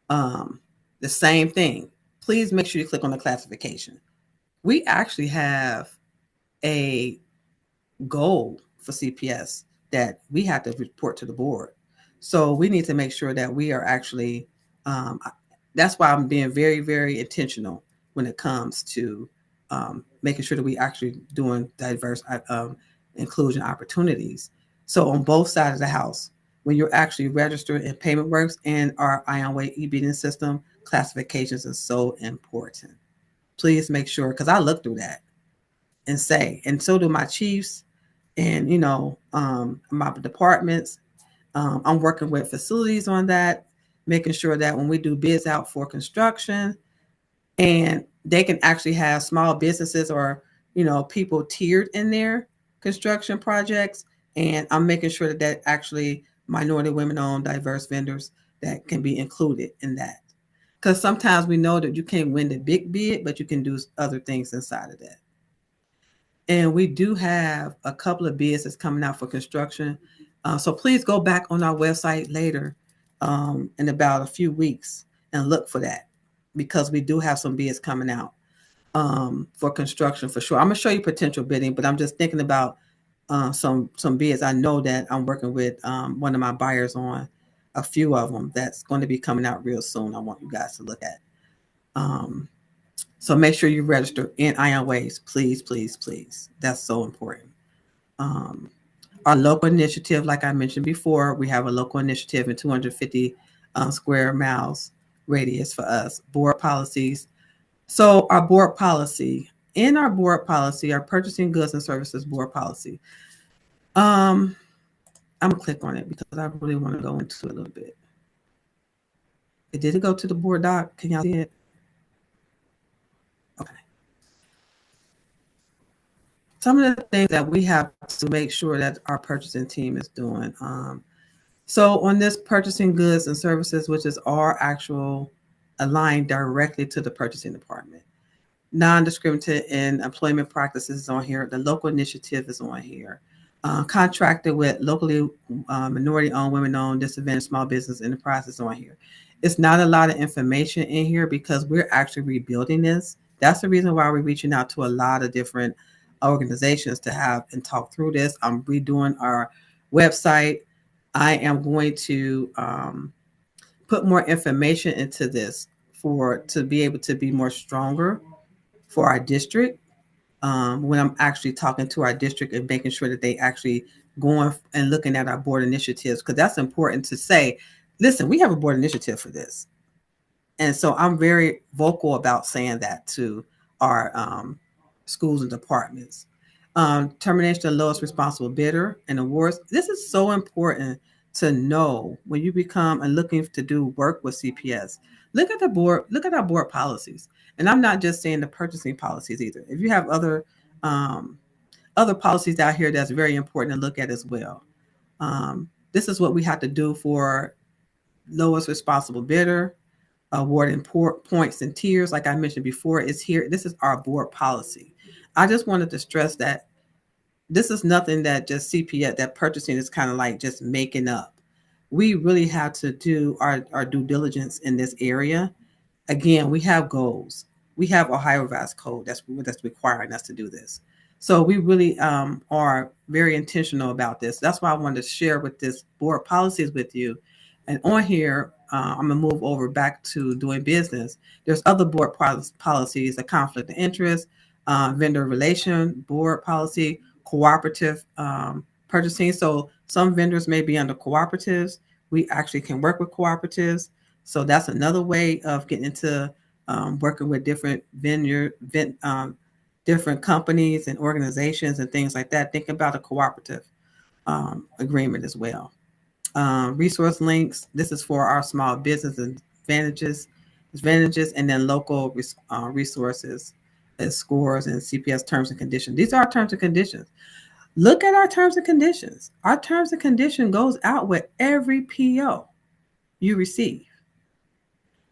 B: the same thing. Please make sure you click on the classification. We actually have a goal for CPS that we have to report to the board. So we need to make sure that we are actually, that's why I'm being very, very intentional when it comes to making sure that we actually doing diverse inclusion opportunities. So on both sides of the house, when you're actually registered in PaymentWorks and our IONWay e-bidding system, classifications is so important. Please make sure, because I look through that and so do my chiefs and, my departments. I'm working with facilities on that, making sure that when we do bids out for construction, and they can actually have small businesses or, people tiered in their construction projects. And I'm making sure that actually minority, women-owned, diverse vendors that can be included in that. Because sometimes we know that you can't win the big bid, but you can do other things inside of that. And we do have a couple of bids that's coming out for construction. So please go back on our website later in about a few weeks and look for that, because we do have some bids coming out for construction for sure. I'm going to show you potential bidding, but I'm just thinking about some bids. I know that I'm working with one of my buyers on a few of them that's going to be coming out real soon. I want you guys to look at. So make sure you register in IONways, please, please, please. That's so important. Our local initiative, like I mentioned before, we have a local initiative in 250 square miles radius for us. Board policies. So our board policy, our purchasing goods and services board policy. I'm gonna click on it because I really want to go into it a little bit. It didn't go to the board doc. Can y'all see it? Okay. Some of the things that we have to make sure that our purchasing team is doing. So on this purchasing goods and services, which is our actual aligned directly to the purchasing department. Non-discriminatory in employment practices is on here. The local initiative is on here. Contracted with locally minority-owned, women-owned, disadvantaged small business enterprises on here. It's not a lot of information in here because we're actually rebuilding this. That's the reason why we're reaching out to a lot of different organizations to have and talk through this. I'm redoing our website. I am going to put more information into this to be able to be more stronger for our district when I'm actually talking to our district and making sure that they actually going and looking at our board initiatives, because that's important to say, listen, we have a board initiative for this. And so I'm very vocal about saying that to our schools and departments. Termination of lowest responsible bidder and awards. This is so important to know when you become and looking to do work with CPS. Look at the board, look at our board policies. And I'm not just saying the purchasing policies either. If you have other policies out here, that's very important to look at as well. This is what we have to do for lowest responsible bidder, awarding points and tiers. Like I mentioned before, is here. This is our board policy. I just wanted to stress that this is nothing that just CPS, that purchasing is kind of like just making up. We really have to do our due diligence in this area. Again, we have goals. We have Ohio Revised Code that's requiring us to do this. So we really are very intentional about this. That's why I wanted to share with this board policies with you. And on here, I'm gonna move over back to doing business. There's other board policies: a conflict of interest, vendor relation board policy, cooperative purchasing. So some vendors may be under cooperatives. We actually can work with cooperatives. So that's another way of getting into working with different different companies and organizations and things like that. Think about a cooperative agreement as well. Resource links. This is for our small business advantages, and then local resources as scores and CPS terms and conditions. These are our terms and conditions. Look at our terms and conditions. Our terms and condition goes out with every PO you receive.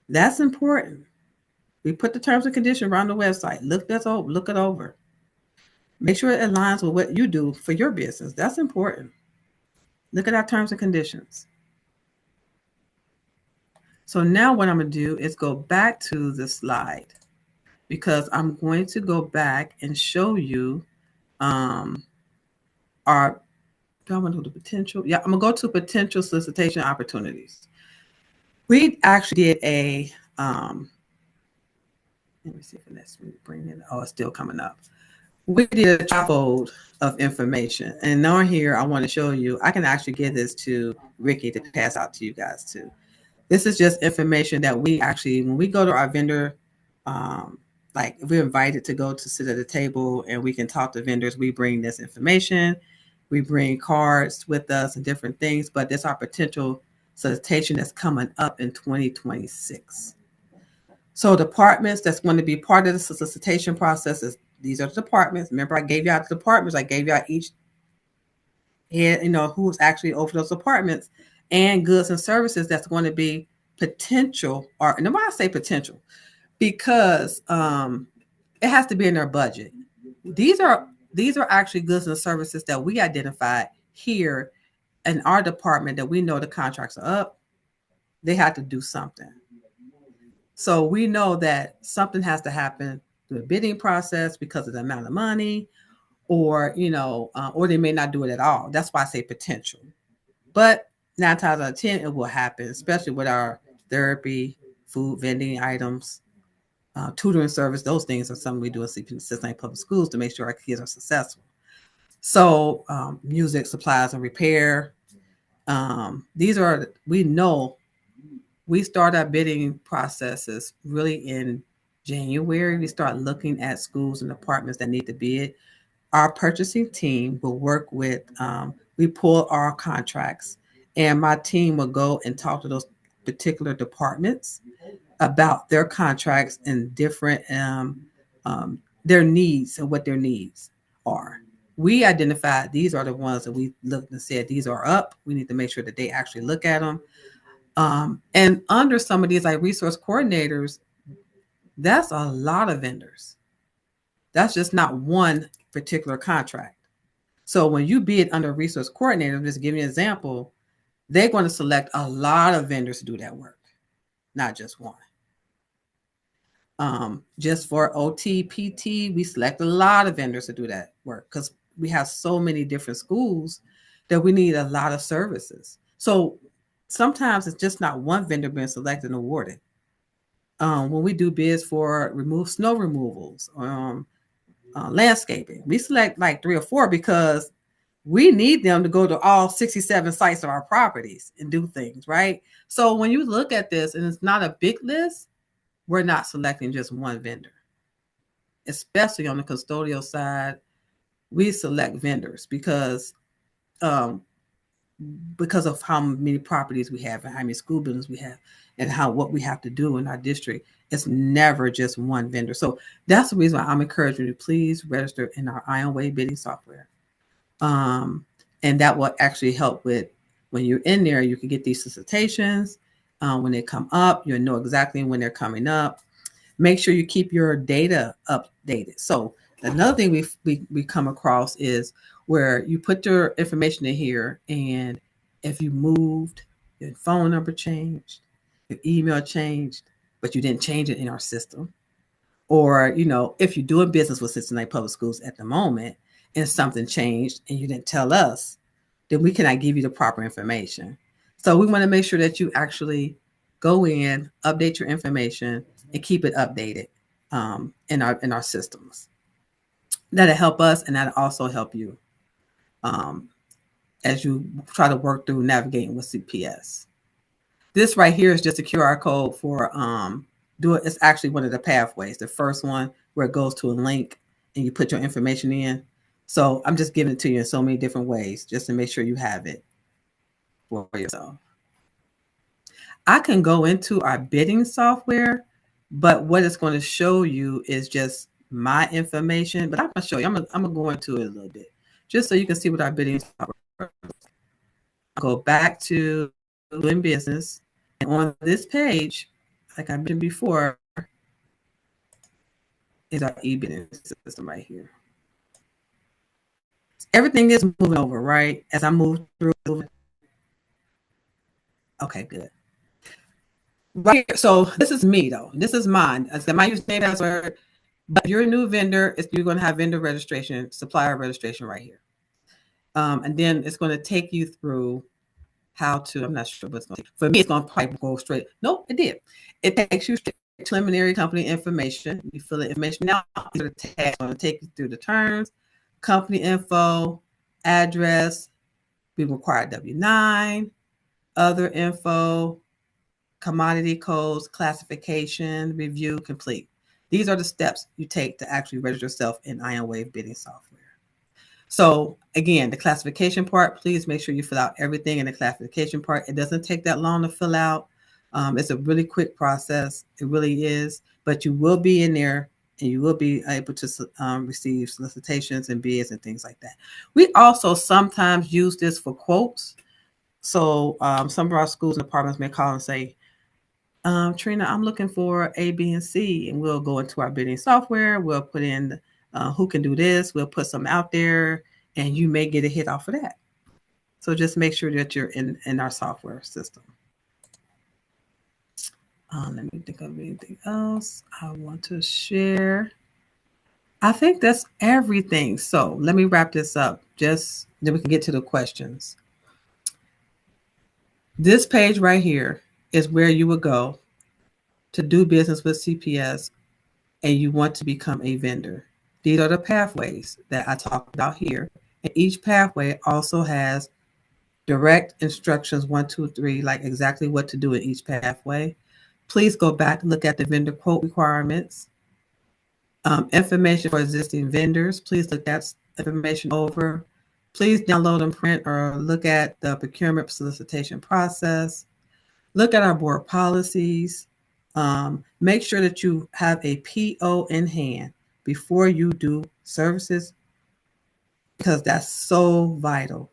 B: That's important. We put the terms and conditions around the website. Look it over. Make sure it aligns with what you do for your business. That's important. Look at our terms and conditions. So now what I'm going to do is go back to the slide, because I'm going to go back and show you our, do I want to go to potential? Yeah, I'm going to go to potential solicitation opportunities. We actually did a, let me see if that's bring it. Oh, it's still coming up. We did a trifold of information. And on here, I want to show you, I can actually give this to Ricky to pass out to you guys too. This is just information that we actually, when we go to our vendor, like if we're invited to go to sit at a table and we can talk to vendors, we bring this information. We bring cards with us and different things, but this our potential solicitation that's coming up in 2026. So departments that's going to be part of the solicitation process is, these are the departments. Remember, I gave you out the departments. I gave you out each head, who's actually over those departments, and goods and services that's going to be potential. Or, and why I say potential, because it has to be in their budget. These are actually goods and services that we identified here in our department that we know the contracts are up. They have to do something. So we know that something has to happen through the bidding process because of the amount of money, or or they may not do it at all. That's why I say potential. But 9 times out of 10, it will happen, especially with our therapy, food vending items, tutoring service. Those things are something we do at Cincinnati Public Schools to make sure our kids are successful. So music, supplies, and repair. These are, we know, we start our bidding processes really in January. We start looking at schools and departments that need to bid. Our purchasing team will work with, we pull our contracts, and my team will go and talk to those particular departments about their contracts and different their needs and what their needs are. We identified these are the ones that we looked and said these are up. We need to make sure that they actually look at them. And under some of these like resource coordinators, that's a lot of vendors. That's just not one particular contract. So when you bid under resource coordinator, just give you an example, they're going to select a lot of vendors to do that work, not just one. Just for OT, PT, we select a lot of vendors to do that work because we have so many different schools that we need a lot of services. So sometimes it's just not one vendor being selected and awarded. When we do bids for snow removals, landscaping, we select like 3 or 4 because we need them to go to all 67 sites of our properties and do things, right? So when you look at this and it's not a big list, we're not selecting just one vendor. Especially on the custodial side, we select vendors because of how many properties we have and how many school buildings we have and what we have to do in our district. It's never just one vendor. So that's the reason why I'm encouraging you to please register in our IonWave bidding software. And that will actually help with when you're in there, you can get these solicitations. When they come up, you'll know exactly when they're coming up. Make sure you keep your data updated. So another thing we come across is where you put your information in here, and if you moved, your phone number changed, your email changed, but you didn't change it in our system. Or, if you're doing business with Cincinnati Public Schools at the moment and something changed and you didn't tell us, then we cannot give you the proper information. So we want to make sure that you actually go in, update your information, and keep it updated in our systems. That'll help us, and that'll also help you as you try to work through navigating with CPS. This right here is just a QR code for it's actually one of the pathways. The first one where it goes to a link and you put your information in. So I'm just giving it to you in so many different ways just to make sure you have it for yourself. I can go into our bidding software, but what it's going to show you is just my information. But I'm going to show you. I'm going to go into it a little bit just so you can see what our bidding software is. I'll go back to doing business. And on this page, like I mentioned before, is our e-bidding system right here. Everything is moving over, right? As I move through. Okay, good. Right here, so this is me though. This is mine. I said my username password. But if you're a new vendor, you're going to have vendor registration, supplier registration right here. And then it's going to take you through how to, I'm not sure what's going to take. For me, it's going to probably go straight. Nope, it did. It takes you straight to preliminary company information. You fill the information out. The tag going to take you through the terms, company info, address. We require W-9, other info, commodity codes, classification, review, complete. These are the steps you take to actually register yourself in IonWave bidding software. So again, the classification part, please make sure you fill out everything in the classification part. It doesn't take that long to fill out. It's a really quick process. It really is, but you will be in there and you will be able to receive solicitations and bids and things like that. We also sometimes use this for quotes. So some of our schools and departments may call and say, Trina, I'm looking for A, B, and C, and we'll go into our bidding software. We'll put in who can do this. We'll put some out there, and you may get a hit off of that. So just make sure that you're in our software system. Let me think of anything else I want to share. I think that's everything. So let me wrap this up. Just then we can get to the questions. This page right here is where you would go to do business with CPS and you want to become a vendor. These are the pathways that I talked about here. And each pathway also has direct instructions 1, 2, 3, like exactly what to do in each pathway. Please go back and look at the vendor quote requirements. Information for existing vendors. Please look that information over. Please download and print or look at the procurement solicitation process. Look at our board policies. Make sure that you have a PO in hand before you do services, because that's so vital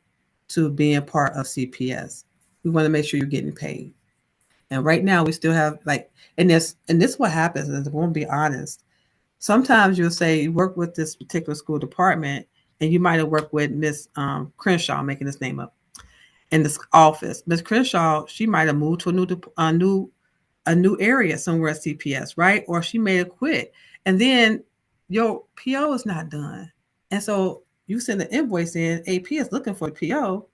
B: to being part of CPS. We want to make sure you're getting paid. And right now we still have like, and this what happens is, I won't be honest. Sometimes you'll say you work with this particular school department, and you might have worked with Miss Crenshaw, making this name up, in this office. Miss Crenshaw, she might have moved to a new area somewhere at CPS, right? Or she may have quit, and then your PO is not done, and so you send the invoice in. AP is looking for the PO,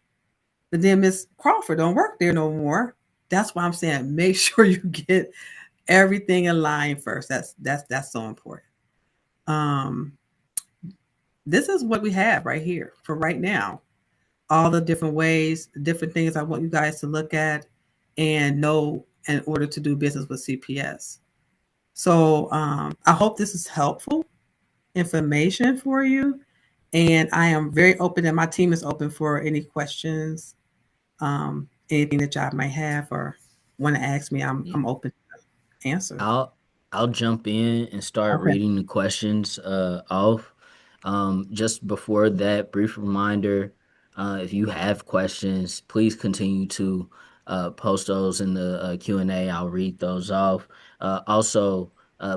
B: but then Miss Crawford don't work there no more. That's why I'm saying make sure you get everything in line first. That's so important. Um, this is what we have right here for right now. All the different ways, different things I want you guys to look at and know in order to do business with CPS. So I hope this is helpful information for you. And I am very open, and my team is open for any questions, anything that y'all might have or want to ask me. I'm,
A: Yeah.
B: I'm open to answer.
A: I'll jump in and start
B: Okay.
A: reading the questions off. Just before that, brief reminder, if you have questions, please continue to post those in the Q&A. I'll read those off. Also,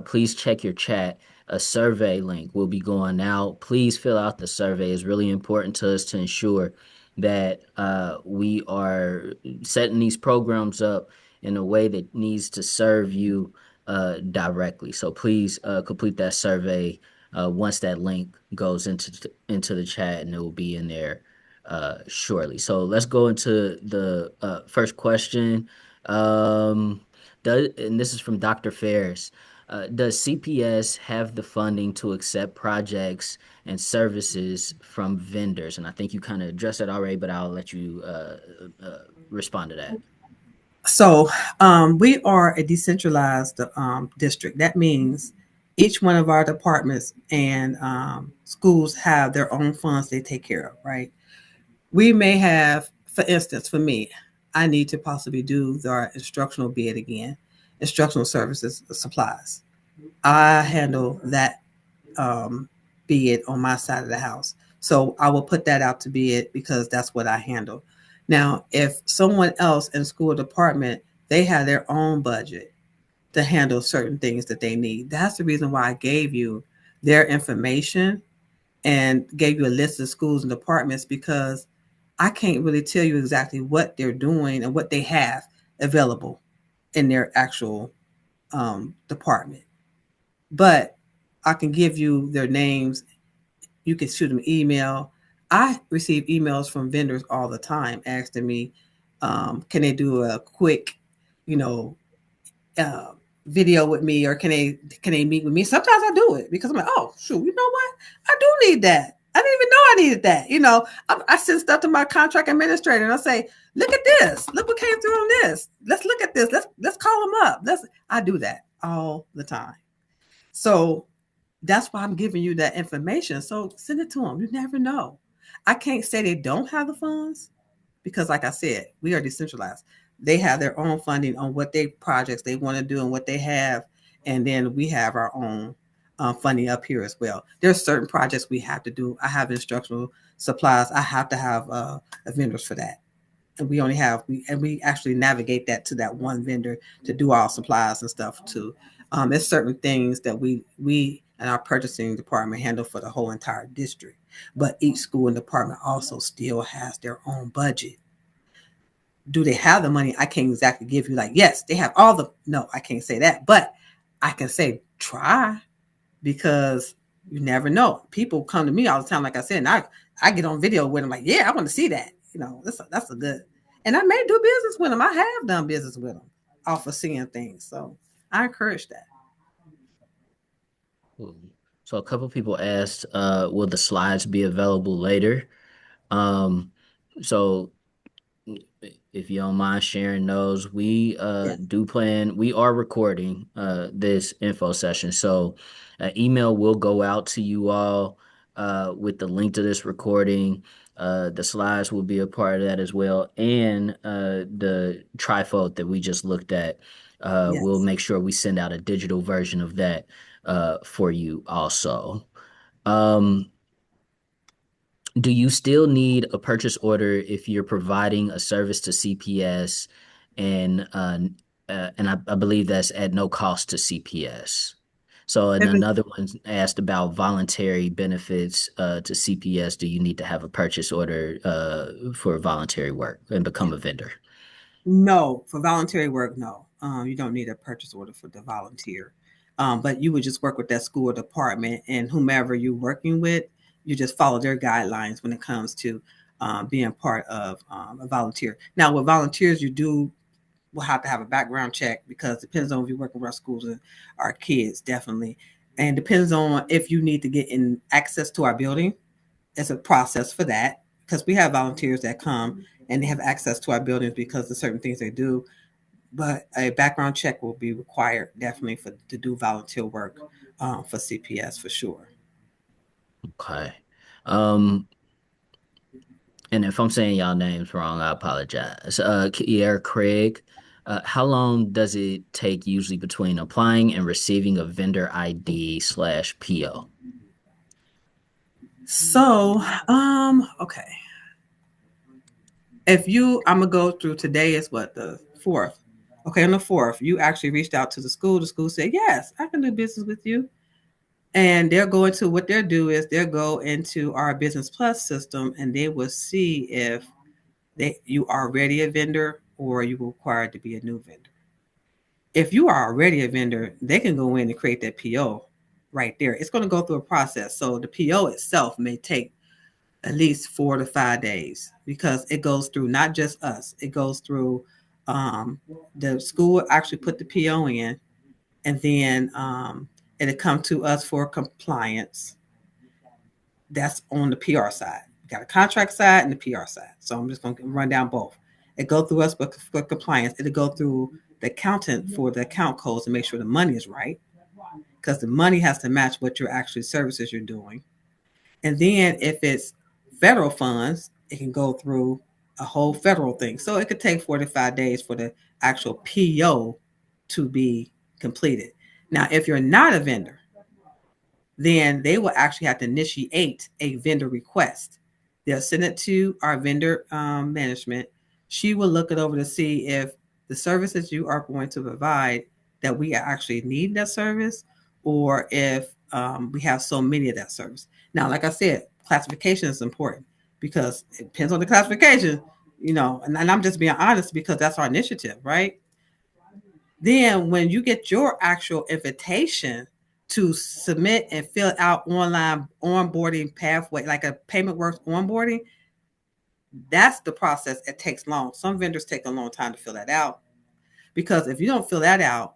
A: please check your chat. A survey link will be going out. Please fill out the survey. It's really important to us to ensure that we are setting these programs up in a way that needs to serve you directly. So please complete that survey once that link goes into the chat, and it will be in there shortly. So let's go into the first question. And this is from Dr. Ferris. Does CPS have the funding to accept projects and services from vendors? And I think you kind of addressed that already, but I'll let you respond to that.
B: So we are a decentralized district. That means each one of our departments and schools have their own funds they take care of, right? We may have, for instance, for me, I need to possibly do the instructional bid again, instructional services supplies. I handle that bid on my side of the house. So I will put that out to bid because that's what I handle. Now, if someone else in school department, they have their own budget to handle certain things that they need. That's the reason why I gave you their information and gave you a list of schools and departments, because I can't really tell you exactly what they're doing and what they have available in their actual department. But I can give you their names. You can shoot them an email. I receive emails from vendors all the time asking me, can they do a quick, you know, uh, video with me, or can they meet with me? Sometimes I do it because I'm like, oh shoot, you know what? I do need that. I didn't even know I needed that. I send stuff to my contract administrator and I say, look at this. Look what came through on this. Let's look at this. Let's call them up. I do that all the time. So that's why I'm giving you that information. So send it to them. You never know. I can't say they don't have the funds because, like I said, we are decentralized. They have their own funding on what they projects they want to do and what they have, and then we have our own funding up here as well. There's certain projects we have to do. I have instructional supplies. I have to have vendors for that, and we actually navigate that to that one vendor to do our supplies and stuff too. There's certain things that we and our purchasing department handle for the whole entire district, but each school and department also still has their own budget. Do they have the money? I can't exactly give you like, yes, they have all the, no, I can't say that, but I can say try, because you never know. People come to me all the time, like I said, and I get on video with them like, yeah, I want to see that. That's a good, and I may do business with them. I have done business with them off of seeing things. So I encourage that.
A: So a couple people asked, will the slides be available later? Um, so if you don't mind sharing those, we
B: Yeah.
A: we are recording this info session. So an email will go out to you all with the link to this recording. The slides will be a part of that as well, and the trifold that we just looked at. We'll
B: Yes.
A: make sure we send out a digital version of that for you also. Um, do you still need a purchase order if you're providing a service to CPS, and I believe that's at no cost to CPS. So, and
B: If it's
A: another one asked about voluntary benefits to CPS. Do you need to have a purchase order for voluntary work and become a vendor?
B: No, for voluntary work, no. You don't need a purchase order for the volunteer. But you would just work with that school department and whomever you're working with, you just follow their guidelines when it comes to being part of a volunteer. Now, with volunteers, you do will have to have a background check because it depends on if you're working with our schools and our kids, definitely. And depends on if you need to get in access to our building. It's a process for that because we have volunteers that come and they have access to our buildings because of certain things they do. But a background check will be required definitely for to do volunteer work for CPS for sure.
A: Okay. Um, and if I'm saying y'all names wrong, I apologize. Kier Craig, how long does it take usually between applying and receiving a vendor ID slash PO?
B: So, okay. If you, I'm gonna go through today is what the fourth. Okay, on the fourth, you actually reached out to the school. The school said, "Yes, I can do business with you." And they'll go into what they'll do is they'll go into our Business Plus system and they will see if you are already a vendor or you were required to be a new vendor. If you are already a vendor, they can go in and create that PO right there. It's going to go through a process. So the PO itself may take at least 4 to 5 days because it goes through not just us, it goes through um, the school actually put the PO in, and then it'll come to us for compliance. That's on the PR side. We got a contract side and the PR side. So I'm just going to run down both. It go through us for compliance. It'll go through the accountant for the account codes to make sure the money is right because the money has to match what your actual services you're doing. And then if it's federal funds, it can go through a whole federal thing. So it could take 45 days for the actual PO to be completed. Now, if you're not a vendor, then they will actually have to initiate a vendor request. They'll send it to our vendor management. She will look it over to see if the services you are going to provide that we actually need that service, or if we have so many of that service. Now, like I said, classification is important because it depends on the classification, and I'm just being honest because that's our initiative, right? Then when you get your actual invitation to submit and fill out online onboarding pathway, like a payment works onboarding, that's the process. It takes long. Some vendors take a long time to fill that out because if you don't fill that out,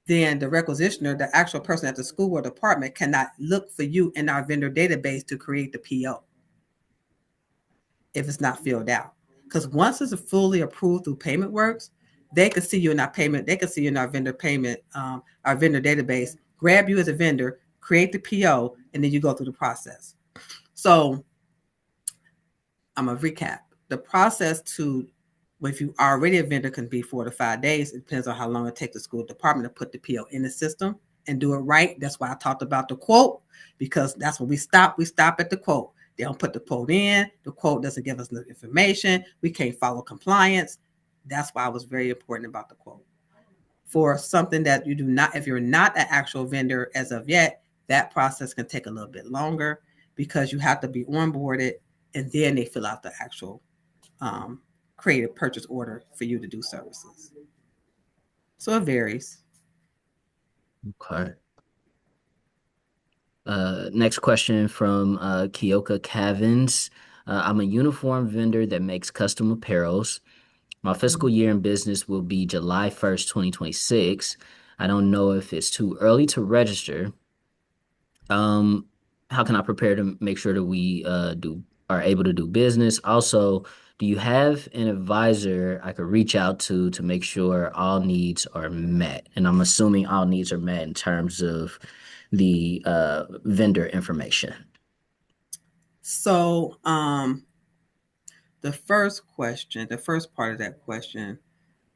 B: then the requisitioner, the actual person at the school or department, cannot look for you in our vendor database to create the PO if it's not filled out. Because once it's fully approved through Payment Works, they can see you in our payment. They can see you in our vendor payment, our vendor database. Grab you as a vendor, create the PO, and then you go through the process. So I'm gonna recap. The process to, if you are already a vendor, can be 4 to 5 days. It depends on how long it takes the school department to put the PO in the system and do it right. That's why I talked about the quote, because that's when we stop. We stop at the quote. They don't put the quote in. The quote doesn't give us the information. We can't follow compliance. That's why it was very important about the quote. For something that you do not, if you're not an actual vendor as of yet, that process can take a little bit longer because you have to be onboarded and then they fill out the actual create a purchase order for you to do services. So it varies.
A: Okay. Next question from Kyoka Cavins. I'm a uniform vendor that makes custom apparels. My fiscal year in business will be July 1st, 2026. I don't know if it's too early to register. Um, how can I prepare to make sure that we are able to do business? Also, do you have an advisor I could reach out to make sure all needs are met? And I'm assuming all needs are met in terms of the vendor information.
B: So the first question, the first part of that question,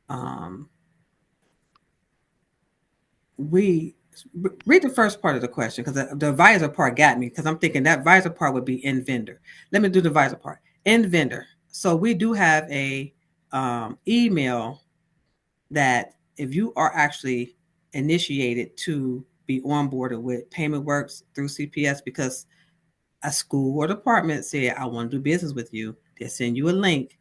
B: um, we read the first part of the question because the advisor part got me because I'm thinking that advisor part would be in vendor. Let me do the advisor part. In vendor. So we do have a email that if you are actually initiated to be onboarded with Payment Works through CPS because a school or department said, I want to do business with you, they send you a link.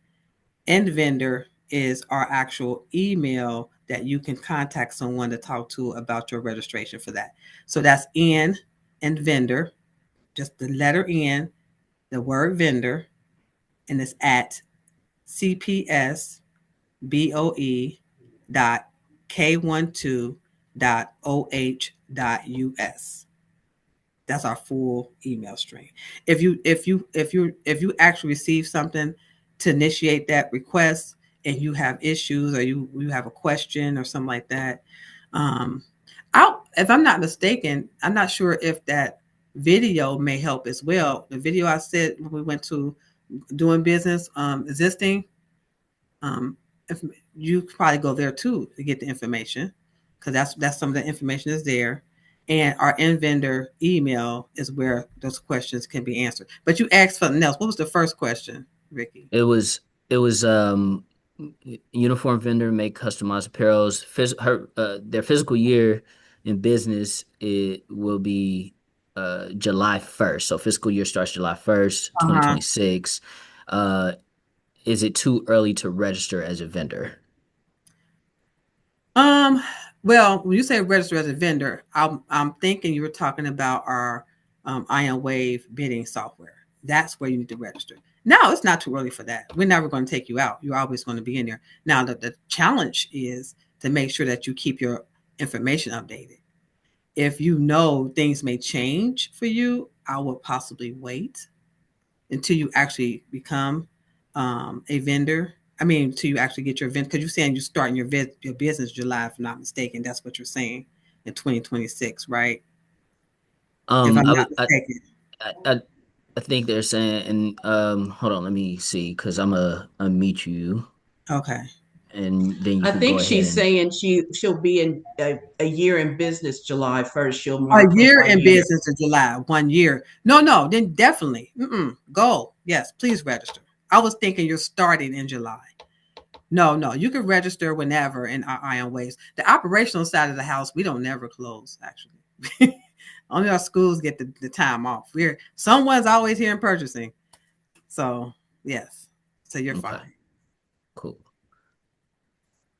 B: End vendor is our actual email that you can contact someone to talk to about your registration for that. So that's N and vendor, just the letter N, the word vendor, and it's at CPSBOE dot K12 dot OH dot US. That's our full email string. If you actually receive something to initiate that request and you have issues or you have a question or something like that, um, if I'm not mistaken, I'm not sure if that video may help as well. The video I said when we went to doing business, existing, if you could probably go there too to get the information because that's some of the information is there. And our end vendor email is where those questions can be answered. But you asked something else. What was the first question, Ricky?
A: It was uniform vendor make customized apparels. Their physical year in business it will be July 1st. So fiscal year starts July 1st,
B: Uh-huh.
A: 2026. Uh, is it too early to register as a vendor?
B: Um, well, when you say register as a vendor, I'm thinking you were talking about our Ion Wave bidding software. That's where you need to register. No, it's not too early for that. We're never going to take you out. You're always going to be in there. Now, the challenge is to make sure that you keep your information updated. If you know things may change for you, I would possibly wait until you actually become a vendor. I mean, until you actually get your vendor, because you're saying you're starting your business July, if I'm not mistaken. That's what you're saying in 2026, right? If I'm
A: I
B: not
A: would
B: mistaken.
A: I, I I think they're saying, and hold on, let me see, because I'm a unmute you,
B: Okay.
A: and then you
F: I
A: could go
F: think
A: ahead
F: she's
A: and
F: saying she'll be in a year in business July 1st. She'll
B: A
F: mark her
B: year
F: 1
B: in
F: year.
B: business in July, 1 year. No, no, then definitely. Go. Yes, please register. I was thinking you're starting in July. No, no, you can register whenever in our Iron Waves. The operational side of the house, we don't never close, actually. Only our schools get the time off. Someone's always here in purchasing. So yes. So you're
A: okay,
B: fine.
A: cool.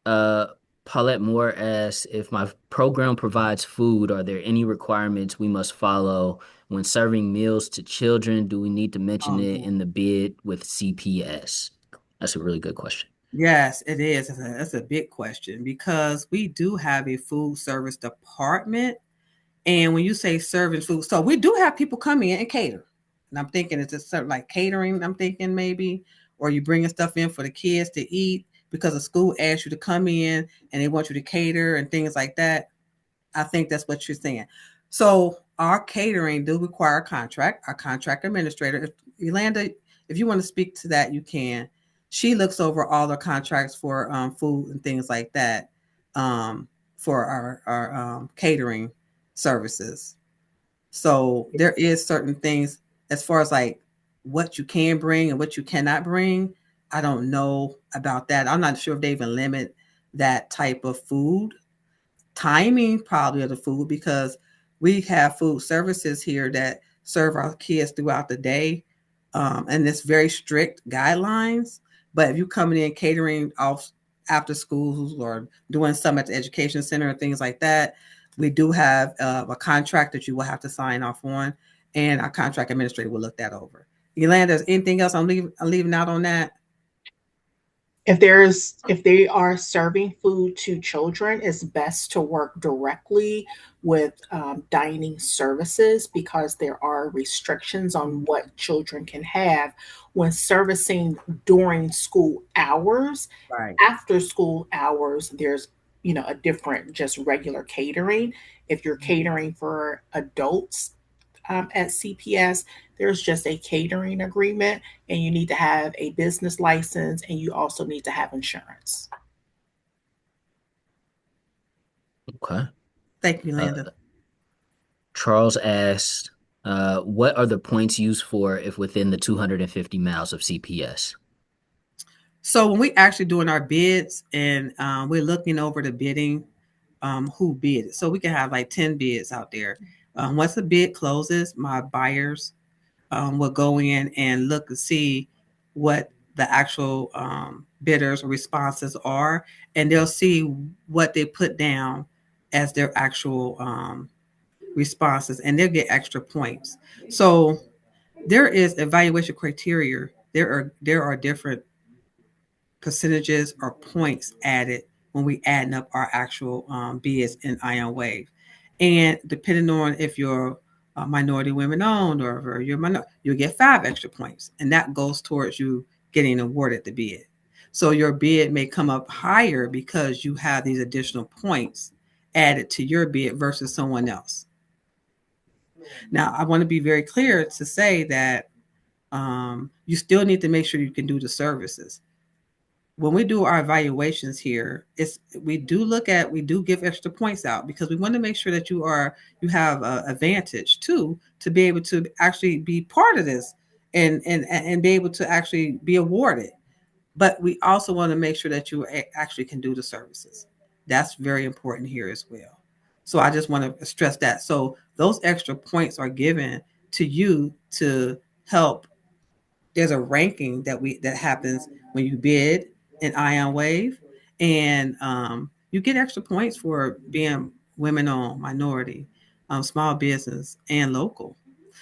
A: Uh, Paulette Moore asks, if my program provides food, are there any requirements we must follow when serving meals to children? Do we need to mention
B: Oh,
A: it
B: boy.
A: in the bid with CPS? That's a really good question.
B: Yes, it is. That's a big question because we do have a food service department. And when you say serving food, so we do have people come in and cater. And I'm thinking it's just sort of like catering, I'm thinking maybe, or you bringing stuff in for the kids to eat because the school asks you to come in and they want you to cater and things like that. I think that's what you're saying. So our catering do require a contract. Our contract administrator, if Yolanda, if you want to speak to that, you can. She looks over all the contracts for food and things like that for our catering services. So there is certain things as far as like what you can bring and what you cannot bring. I don't know about that. I'm not sure if they even limit that type of food timing probably of the food because we have food services here that serve our kids throughout the day and it's very strict guidelines, but if you coming in catering off after schools or doing some at the education center and things like that, we do have a contract that you will have to sign off on and our contract administrator will look that over. Yolanda, is anything else I'm leaving out on that?
D: If they are serving food to children, it's best to work directly with dining services because there are restrictions on what children can have when servicing during school hours.
B: Right.
D: After school hours, there's a different just regular catering. If you're catering for adults, at CPS, there's just a catering agreement, and you need to have a business license, and you also need to have insurance.
A: Okay.
B: Thank you,
A: Uh,
B: Linda.
A: Charles asked, what are the points used for if within the 250 miles of CPS?
B: So when we actually doing our bids and we're looking over the bidding, who bid. So we can have like 10 bids out there. Once the bid closes, my buyers will go in and look to see what the actual bidders or responses are, and they'll see what they put down as their actual responses, and they'll get extra points. So there is evaluation criteria. There are different percentages or points added when we adding up our actual bids in Ion Wave. And depending on if you're minority women owned or if you're minor, you'll get 5 extra points. And that goes towards you getting awarded the bid. So your bid may come up higher because you have these additional points added to your bid versus someone else. Now, I want to be very clear to say that you still need to make sure you can do the services. When we do our evaluations here, we do give extra points out because we want to make sure that you have a advantage too to be able to actually be part of this and be able to actually be awarded. But we also want to make sure that you actually can do the services. That's very important here as well. So I just want to stress that. So those extra points are given to you to help. There's a ranking that happens when you bid in Ion Wave, and you get extra points for being women-owned, minority, small business, and local.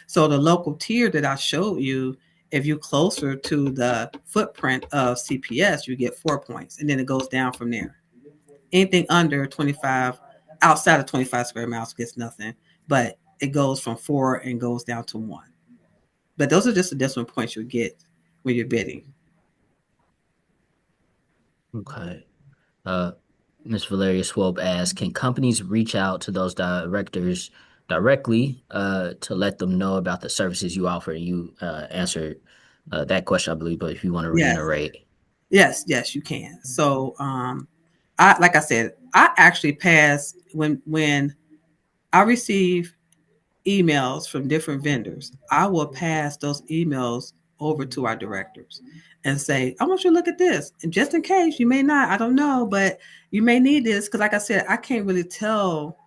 B: So the local tier that I showed you, if you're closer to the footprint of CPS, you get 4 points, and then it goes down from there. Anything under 25, outside of 25 square miles, gets nothing, but it goes from 4 and goes down to 1. But those are just the decimal points you get when you're bidding.
A: Okay. Uh, Ms. Valeria Swope asked, can companies reach out to those directors directly to let them know about the services you offer? You answered that question, I believe, but if you want to
B: Yes,
A: reiterate.
B: yes, you can. So, I like I said, I actually pass when I receive emails from different vendors. I will pass those emails over to our directors and say, I want you to look at this. And just in case you may not, I don't know, but you may need this. Cause like I said, I can't really tell,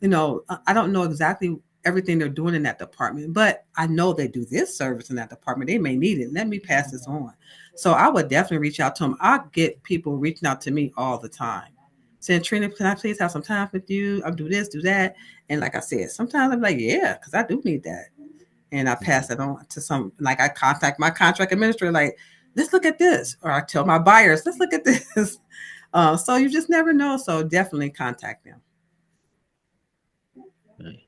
B: I don't know exactly everything they're doing in that department, but I know they do this service in that department. They may need it. Let me pass this on. So I would definitely reach out to them. I get people reaching out to me all the time saying, Trina, can I please have some time with you? I'll do this, do that. And like I said, sometimes I'm like, yeah, because I do need that. And I pass it on to some, like I contact my contract administrator, like, let's look at this. Or I tell my buyers, let's look at this. So you just never know. So definitely contact them.
A: Right.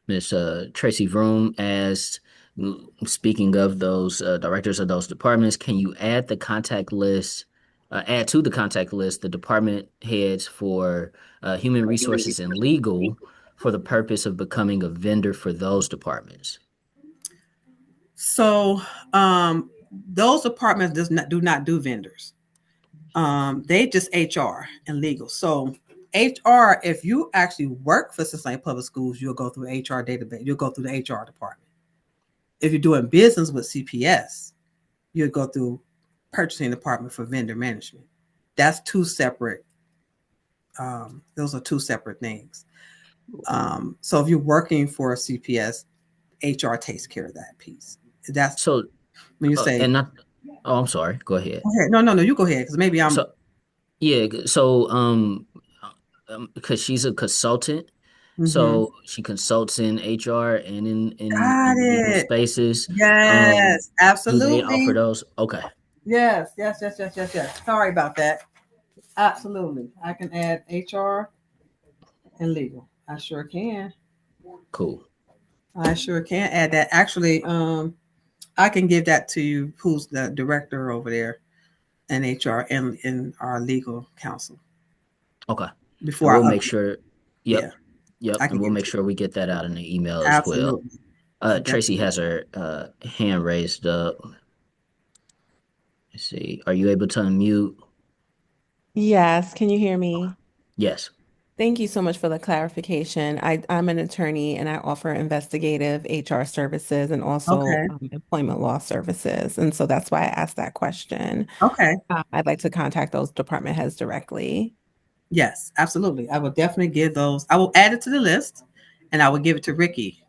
A: Miss Tracy Vroom asked, speaking of those directors of those departments, can you add the contact list, add to the contact list the department heads for human resources and legal for the purpose of becoming a vendor for those departments?
B: So those departments do not do vendors. They just HR and legal. So HR, if you actually work for Cincinnati Public Schools, you'll go through HR database. You'll go through the HR department. If you're doing business with CPS, you'll go through purchasing department for vendor management. That's two separate. Those are two separate things. So if you're working for a CPS, HR takes care of that piece. That's
A: So,
B: when you say,
A: and not, oh, I'm sorry, go ahead.
B: go ahead. No, you go ahead because maybe I'm.
A: So, yeah, so because she's a consultant,
B: Mhm.
A: so she consults in HR and
B: Got
A: in legal
B: it.
A: spaces. Um,
B: Yes,
A: do they offer
B: absolutely.
A: those? Okay,
B: Yes. Sorry about that. Absolutely. I can add HR and legal. I sure can.
A: cool.
B: I sure can add that. Actually, I can give that to you. Who's the director over there in HR and in our legal counsel
A: Okay, and
B: before I
A: we'll make
B: update.
A: sure.
B: Yeah,
A: Yep,
B: I
A: and
B: can
A: we'll
B: give it
A: make
B: to you.
A: sure we get that out in the email as well.
B: Absolutely.
A: Tracy has her hand raised up. Let's see. Are you able to unmute?
G: Yes, can you hear me?
A: Yes.
G: Thank you so much for the clarification. I'm an attorney and I offer investigative HR services and also
B: Okay.
G: employment law services. And so that's why I asked that question.
B: Okay.
G: I'd like to contact those department heads directly.
B: Yes, absolutely. I will definitely give those. I will add it to the list, and I will give it to Ricky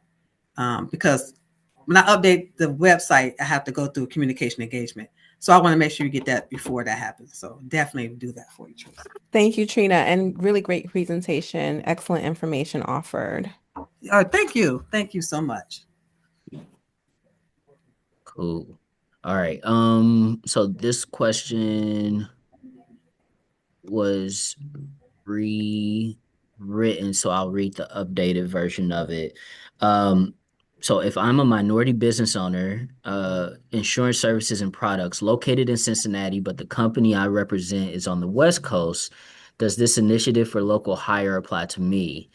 B: because when I update the website, I have to go through communication engagement. So I want to make sure you get that before that happens. So definitely do that for you, Tracy.
G: Thank you, Trina, and really great presentation. Excellent information offered.
B: Thank you. Thank you so much.
A: Cool. All right. So this question was rewritten, so I'll read the updated version of it. Um, so if I'm a minority business owner, insurance services and products located in Cincinnati, but the company I represent is on the West Coast, does this initiative for local hire apply to me?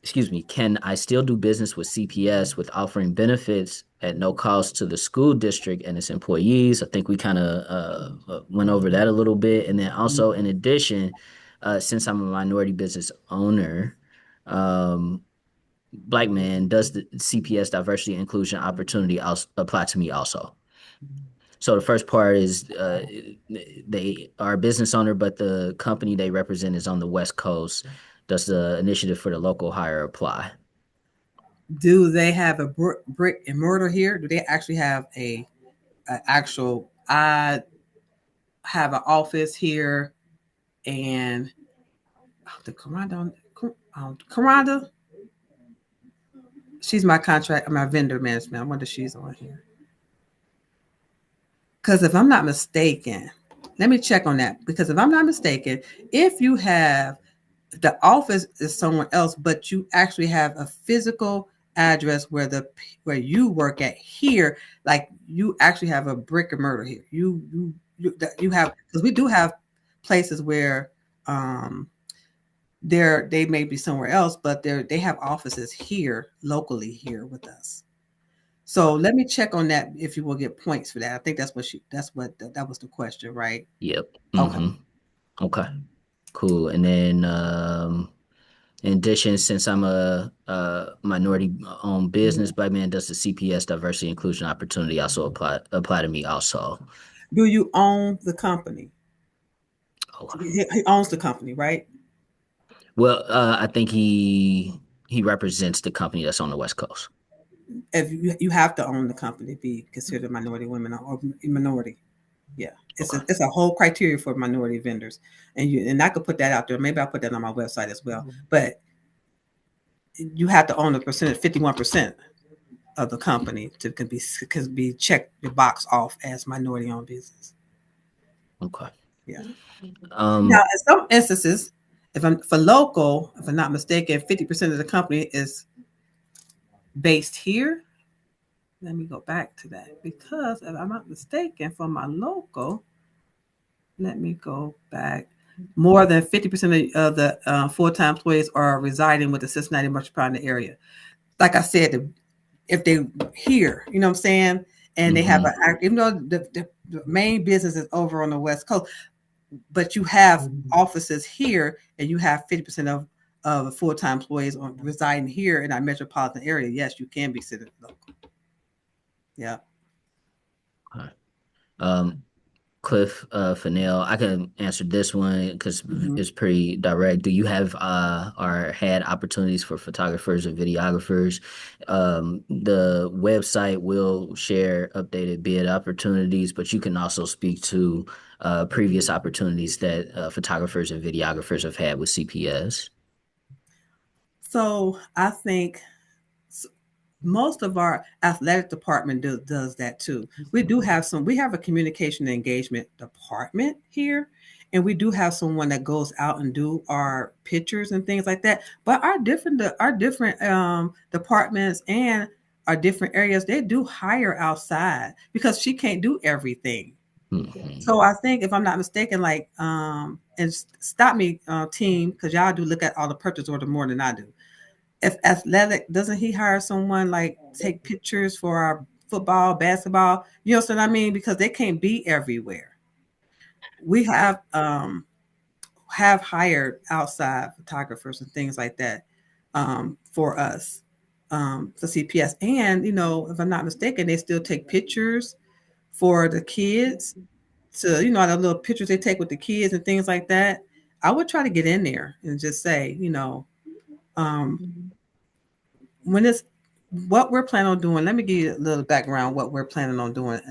A: Excuse me, can I still do business with CPS with offering benefits at no cost to the school district and its employees? I think we kind of went over that a little bit. And then also, in addition, since I'm a minority business owner, um, black man, does the CPS diversity and inclusion opportunity also apply to me also? So the first part is they are a business owner, but the company they represent is on the West Coast. Does the initiative for the local hire apply?
B: Do they have a brick and mortar here? Do they actually have a actual? I have an office here, and the Karanda, she's my vendor management. I wonder if she's on here. Because if I'm not mistaken, let me check on that. Because if I'm not mistaken, if you have the office is someone else, but you actually have a physical address where you work at here, like you actually have a brick and mortar here. You have, because we do have places where they may be somewhere else, but they have offices here locally here with us. So let me check on that if you will get points for that. I think that was the question, right?
A: Yep.
B: Okay.
A: Okay. Cool. And then in addition, since I'm a minority owned business, black man, does the CPS diversity inclusion opportunity also apply to me also?
B: Do you own the company?
A: Okay.
B: He owns the company, right?
A: Well, I think he represents the company that's on the West Coast.
B: If you have to own the company to be considered minority women or minority. Yeah.
A: Okay.
B: It's a whole criteria for minority vendors. And I could put that out there. Maybe I'll put that on my website as well. But you have to own a percentage, 51% of the company to can be checked the box off as minority owned business.
A: Okay.
B: Yeah. Now,
A: Um,
B: in some instances, if I'm for local, if I'm not mistaken, 50% of the company is based here. Let me go back to that because if I'm not mistaken, for my local, let me go back. More than 50% of the full-time employees are residing with the Cincinnati metropolitan area. Like I said, if they here, you know what I'm saying, and they have even though the main business is over on the West Coast, but you have offices here, and you have 50% of full-time employees residing here in our metropolitan area. Yes, you can be considered local. Yeah.
A: okay. Um, Cliff, Fennell, I can answer this one because
B: Mm-hmm.
A: it's pretty direct. Do you have or had opportunities for photographers or videographers? The website will share updated bid opportunities, but you can also speak to previous opportunities that photographers and videographers have had with CPS.
B: So I think most of our athletic department does that too. We have a communication and engagement department here, and we do have someone that goes out and do our pictures and things like that. But our different departments and our different areas, they do hire outside because she can't do everything.
A: Mhm.
B: So I think if I'm not mistaken, like and stop me team, because y'all do look at all the purchase order more than I do. if athletic, doesn't he hire someone like take pictures for our football, basketball? You know what I mean? Because they can't be everywhere. We have hired outside photographers and things like that for us, for CPS. And if I'm not mistaken, they still take pictures for the kids. To the little pictures they take with the kids and things like that. I would try to get in there and just say, um,
E: Mhm.
B: when it's what we're planning on doing. Let me give you a little background what we're planning on doing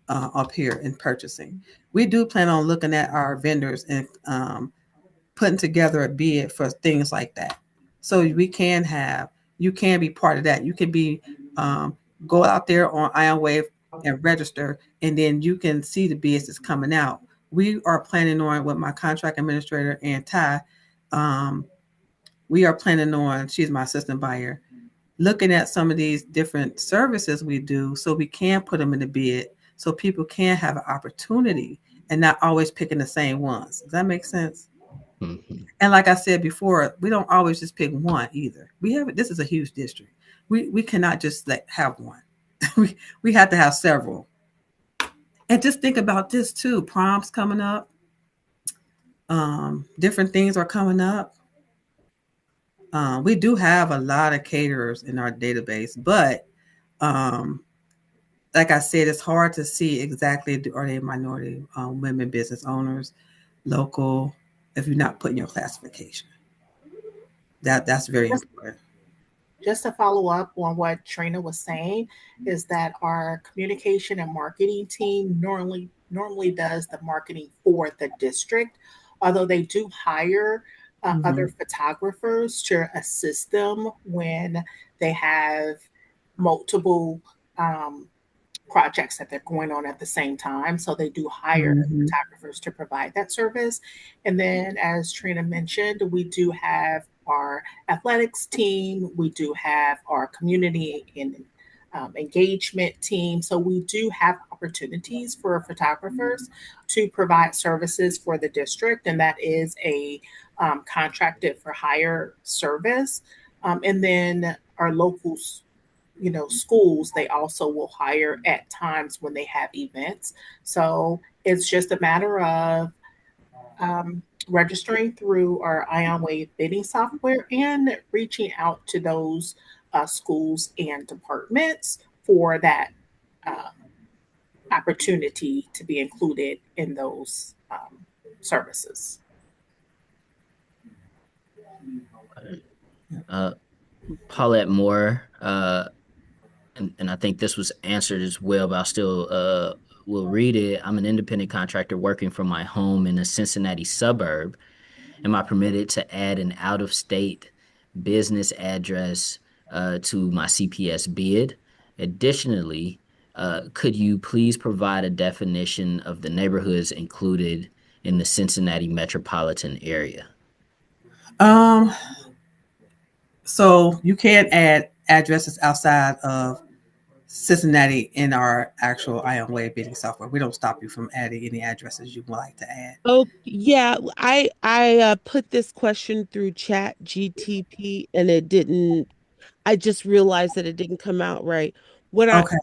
B: up here in purchasing. We do plan on looking at our vendors and putting together a bid for things like that. So you can be part of that. You can be um, go out there on Ion Wave and register, and then you can see the bids that's coming out. We are planning on with my contract administrator and Ty. Um, we are planning on. She's my assistant buyer, looking at some of these different services we do, so we can put them in the bid, so people can have an opportunity and not always picking the same ones. Does that make sense?
A: Mhm.
B: And like I said before, we don't always just pick one either. We have this is a huge district. We cannot just have one. we have to have several. And just think about this too. Proms coming up. Different things are coming up. We do have a lot of caterers in our database, but um, like I said, it's hard to see exactly are they minority women business owners, local, if you're not putting your classification. That's very
D: Just
B: important.
D: just to follow up on what Trina was saying, is that our communication and marketing team normally does the marketing for the district, although they do hire other
B: Mhm.
D: photographers to assist them when they have multiple um, projects that they're going on at the same time. So they do hire
B: Mhm.
D: photographers to provide that service. And then, as Trina mentioned, we do have our athletics team, we do have our community and engagement team. So we do have opportunities for photographers to provide services for the district, and that is a contracted for hire service. And then our locals, schools, they also will hire at times when they have events. So it's just a matter of registering through our Ion Wave bidding software and reaching out to those schools and departments for that um, opportunity to be included in those services.
A: Uh, Paulette Moore, and I think this was answered as well, but I still will read it. I'm an independent contractor working from my home in a Cincinnati suburb. Am I permitted to add an out-of-state business address to my CPS bid? Additionally, could you please provide a definition of the neighborhoods included in the Cincinnati metropolitan area?
B: Um, so you can add addresses outside of Cincinnati in our actual Ion Wave bidding software. We don't stop you from adding any addresses you would like to add.
H: Oh, yeah, I put this question through Chat GTP and it didn't. I just realized that it didn't come out right. What
B: Okay.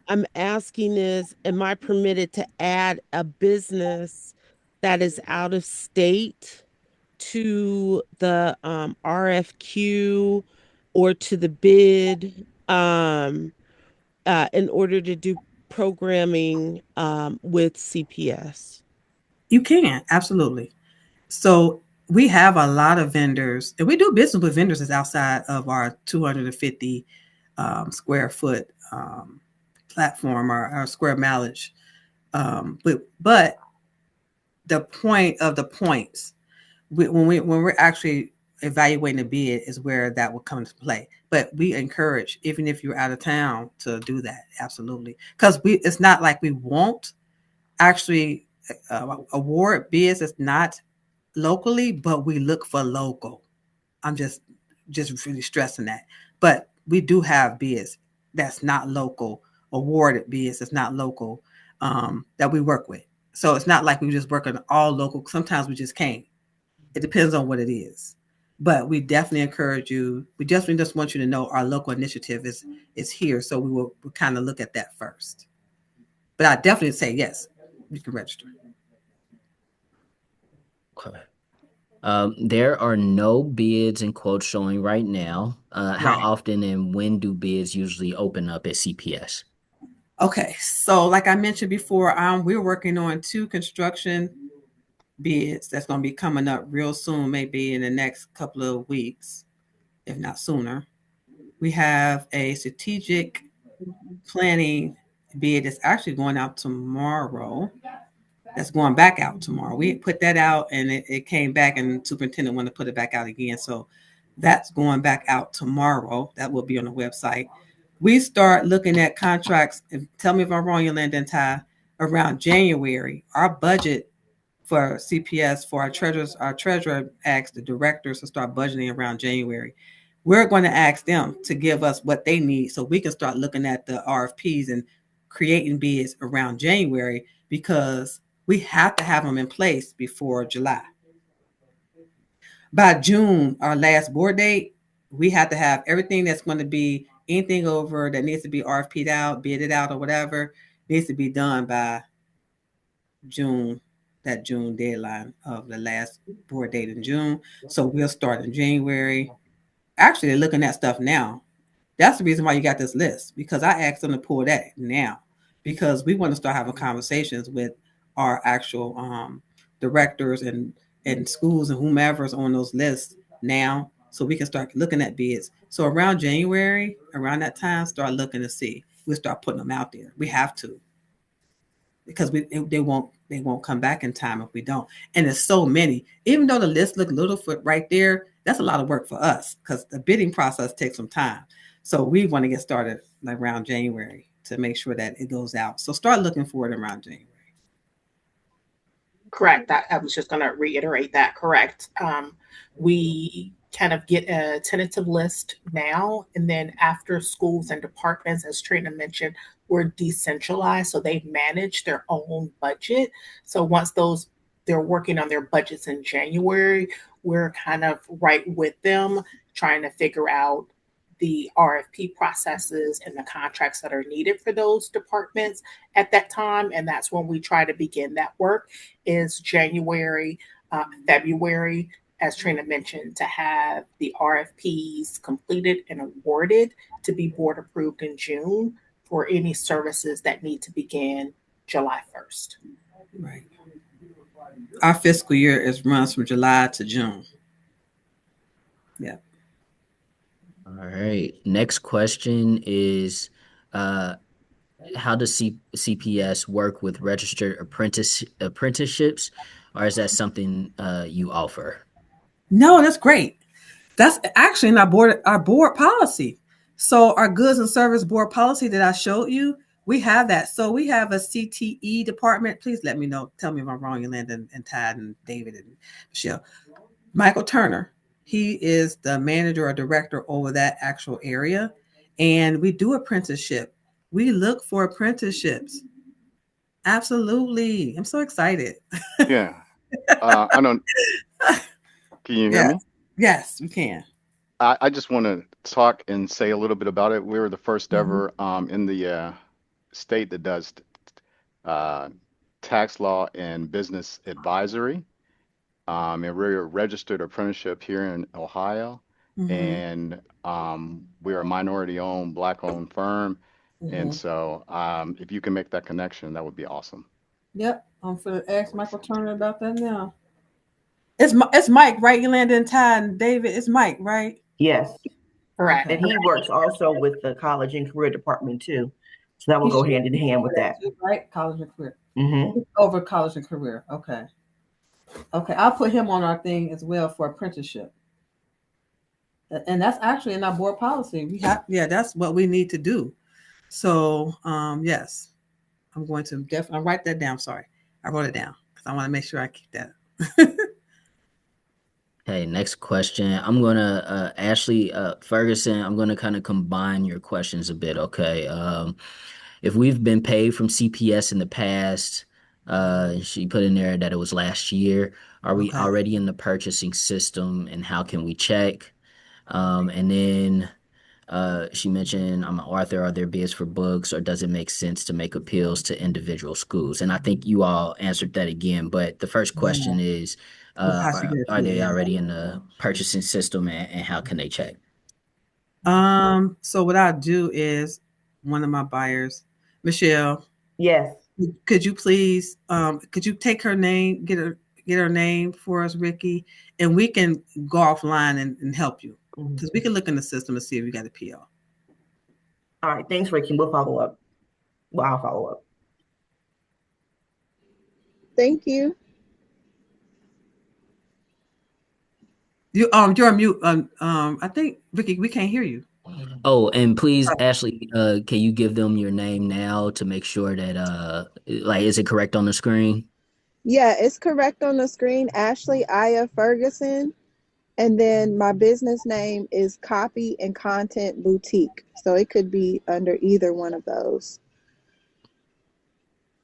H: I'm asking is, am I permitted to add a business that is out of state to the RFQ or to the bid in order to do programming with CPS?
B: You can, absolutely. So we have a lot of vendors, and we do business with vendors that's outside of our 250 square foot platform, our square mileage. But the point of the points, when we're actually evaluating the bid is where that will come into play. But we encourage, even if you're out of town, to do that absolutely, because it's not like we won't actually award bids. It's not locally, but we look for local. I'm just really stressing that. But we do have bids that's not local, awarded bids that's not local, that we work with. So it's not like we just work on all local. Sometimes we just can't. It depends on what it is. But we definitely encourage you. We definitely just want you to know our local initiative is here. So we'll kind of look at that first. But I definitely say yes, you can register.
A: Okay. There are no bids and quotes showing right now. How
B: Right.
A: often and when do bids usually open up at CPS?
B: Okay. So like I mentioned before, we're working on 2 construction bids that's going to be coming up real soon, maybe in the next couple of weeks, if not sooner. We have a strategic planning bid that's actually going out tomorrow. That's going back out tomorrow. We put that out and it came back, and the superintendent wanted to put it back out again. So that's going back out tomorrow. That will be on the website. We start looking at contracts. And tell me if I'm wrong, Yolanda and Ty. Around January, our budget for CPS for our treasurer asked the directors to start budgeting around January. We're going to ask them to give us what they need so we can start looking at the RFPs and creating bids around January, because we have to have them in place before July. By June, our last board date, we have to have everything that's going to be anything over that needs to be RFP'd out, bidded out, or whatever needs to be done by June, that June deadline of the last board date in June. So we'll start in January. Actually, they're looking at stuff now. That's the reason why you got this list, because I asked them to pull that now, because we want to start having conversations with our actual directors and schools and whomever's on those lists now, so we can start looking at bids. So around January, around that time, start looking to see. We'll start putting them out there. We have to, because they won't come back in time if we don't. And there's so many. Even though the list look little for right there, that's a lot of work for us because the bidding process takes some time. So we want to get started like around January to make sure that it goes out. So start looking for it around January.
D: Correct. I was just going to reiterate that. Correct. We kind of get a tentative list now, and then after schools and departments, as Trina mentioned, we're decentralized, so they manage their own budget. So once they're working on their budgets in January, we're kind of right with them trying to figure out the RFP processes and the contracts that are needed for those departments at that time. And that's when we try to begin that work, is January, February, as Trina mentioned, to have the RFPs completed and awarded to be board approved in June for any services that need to begin July 1st.
B: Right. Our fiscal year runs from July to June. Yeah.
A: All right. Next question is how does CPS work with registered apprenticeships, or is that something you offer?
B: No, that's great. That's actually in our board policy. So our goods and service board policy that I showed you, we have that. So we have a CTE department. Please let me know. Tell me if I'm wrong, Yolanda and Todd and David and Michelle. Michael Turner, he is the manager or director over that actual area. And we do apprenticeship. We look for apprenticeships. Absolutely. I'm so excited.
I: Yeah. I don't. Can you hear
B: Yes.
I: me?
B: Yes, we can.
I: I just want to talk and say a little bit about it. We were the first
B: Mhm.
I: ever in the state that does uh, tax law and business advisory. And we're a registered apprenticeship here in Ohio.
B: Mhm.
I: And we're a minority-owned, black-owned firm. And
B: Mhm.
I: so if you can make that connection, that would be awesome.
B: Yep. I'm for ask Michael Turner about that now. It's Mike, right? Yolanda and Ty and David. It's Mike, right?
F: Yes.
D: Correct.
F: And
B: Okay.
F: he works also with the college and career department too. So that will
B: He
F: go
B: should
F: hand in hand with
B: do that
F: that.
B: too, right? College and career.
F: Hmm.
B: Over college and career. Okay. Okay. I'll put him on our thing as well for apprenticeship. And that's actually in our board policy. We have, yeah, that's what we need to do. So yes, I'm going to definitely write that down. Sorry. I wrote it down because I want to make sure I keep that.
A: Okay, next question. I'm gonna Ashley Ferguson, I'm gonna kind of combine your questions a bit, okay? If we've been paid from CPS in the past, She put in there that it was last year. Are we
B: Okay.
A: already in the purchasing system, and how can we check? And then she mentioned, I'm an author. Are there bids for books, or does it make sense to make appeals to individual schools? And I think you all answered that again. But the first
B: Yeah.
A: question is,
B: How she get
A: are
B: to
A: they
B: yeah.
A: already in the purchasing system, and how can they check?
B: So what I do is one of my buyers, Michelle,
J: Yes.
B: could you please could you take her name, get her name for us, Ricky, and we can go offline and help you. Because we can look in the system and see if we got a PO.
J: All right. Thanks, Ricky. We'll follow up. Well, I'll follow up.
K: Thank you.
B: You're on mute. I think Ricky, we can't hear you.
A: Oh, and please, Ashley, can you give them your name now to make sure that like, is it correct on the screen?
K: Yeah, it's correct on the screen. Ashley Aya Ferguson. And then my business name is Copy and Content Boutique. So it could be under either one of those.